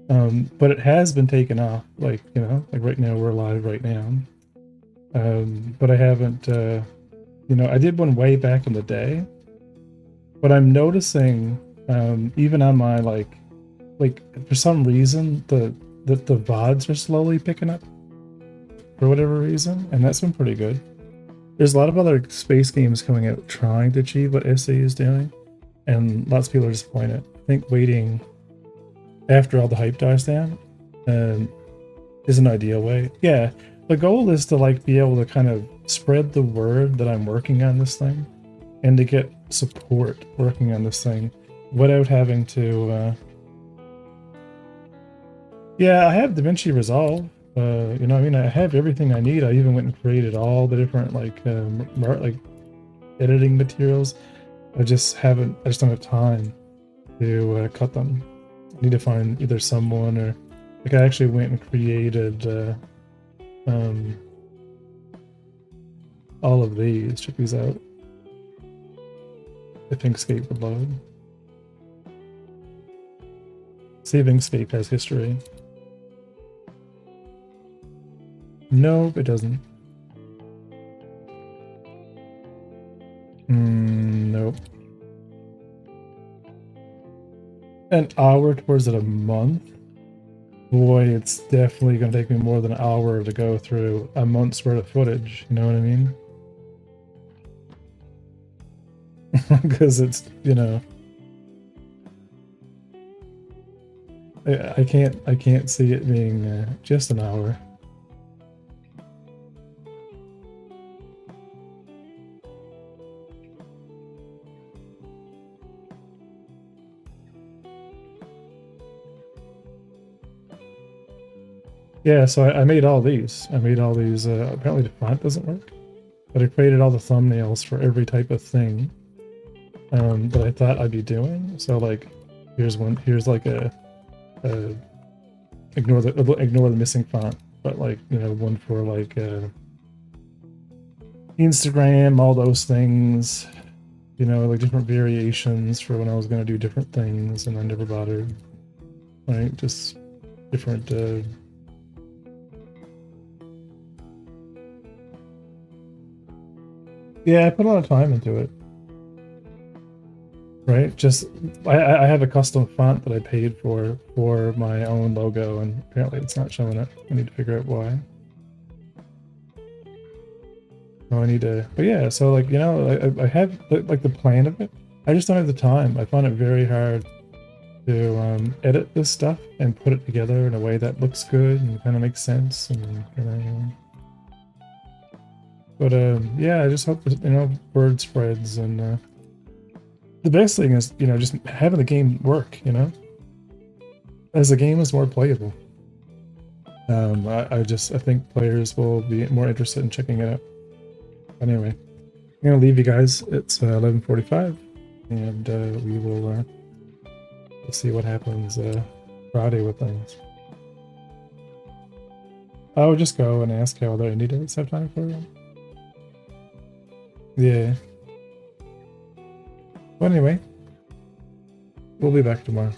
But it has been taken off. Like, you know, like right now we're live right now. But I haven't, you know, I did one way back in the day, but I'm noticing, even on my like for some reason, the VODs are slowly picking up for whatever reason, and that's been pretty good. There's a lot of other space games coming out trying to achieve what SE is doing, and lots of people are disappointed. I think waiting after all the hype dies down is an ideal way. Yeah, the goal is to like be able to kind of spread the word that I'm working on this thing, and to get support working on this thing without having to. Yeah, I have DaVinci Resolve. You know, I mean, I have everything I need. I even went and created all the different like editing materials. I just don't have time to cut them. I need to find either someone or like I actually went and created all of these. Check these out. I think Scape would load. Saving Scape has history. Nope, it doesn't. Nope. An hour towards it a month? Boy, it's definitely going to take me more than an hour to go through a month's worth of footage. You know what I mean? Because it's, you know, I can't see it being just an hour. Yeah, so I made all these. I made all these. Apparently the font doesn't work, but I created all the thumbnails for every type of thing that I thought I'd be doing. So like, here's one. Here's like a ignore the missing font, but like, you know, one for like Instagram, all those things. You know, like different variations for when I was gonna do different things, and I never bothered. Right, just different. Yeah, I put a lot of time into it. Right, just I have a custom font that I paid for my own logo, and apparently it's not showing it. I need to figure out why. Oh, I need to, but yeah, so like, you know, I have like the plan of it. I just don't have the time. I find it very hard to edit this stuff and put it together in a way that looks good and kind of makes sense, and you know. But yeah, I just hope that, you know, word spreads, and the best thing is, you know, just having the game work, you know, as the game is more playable. I think players will be more interested in checking it out. Anyway, I'm gonna leave you guys. It's 11:45, and we will we'll see what happens Friday with things. I would just go and ask how other indie devs have time for them. Yeah. Well, anyway, we'll be back tomorrow.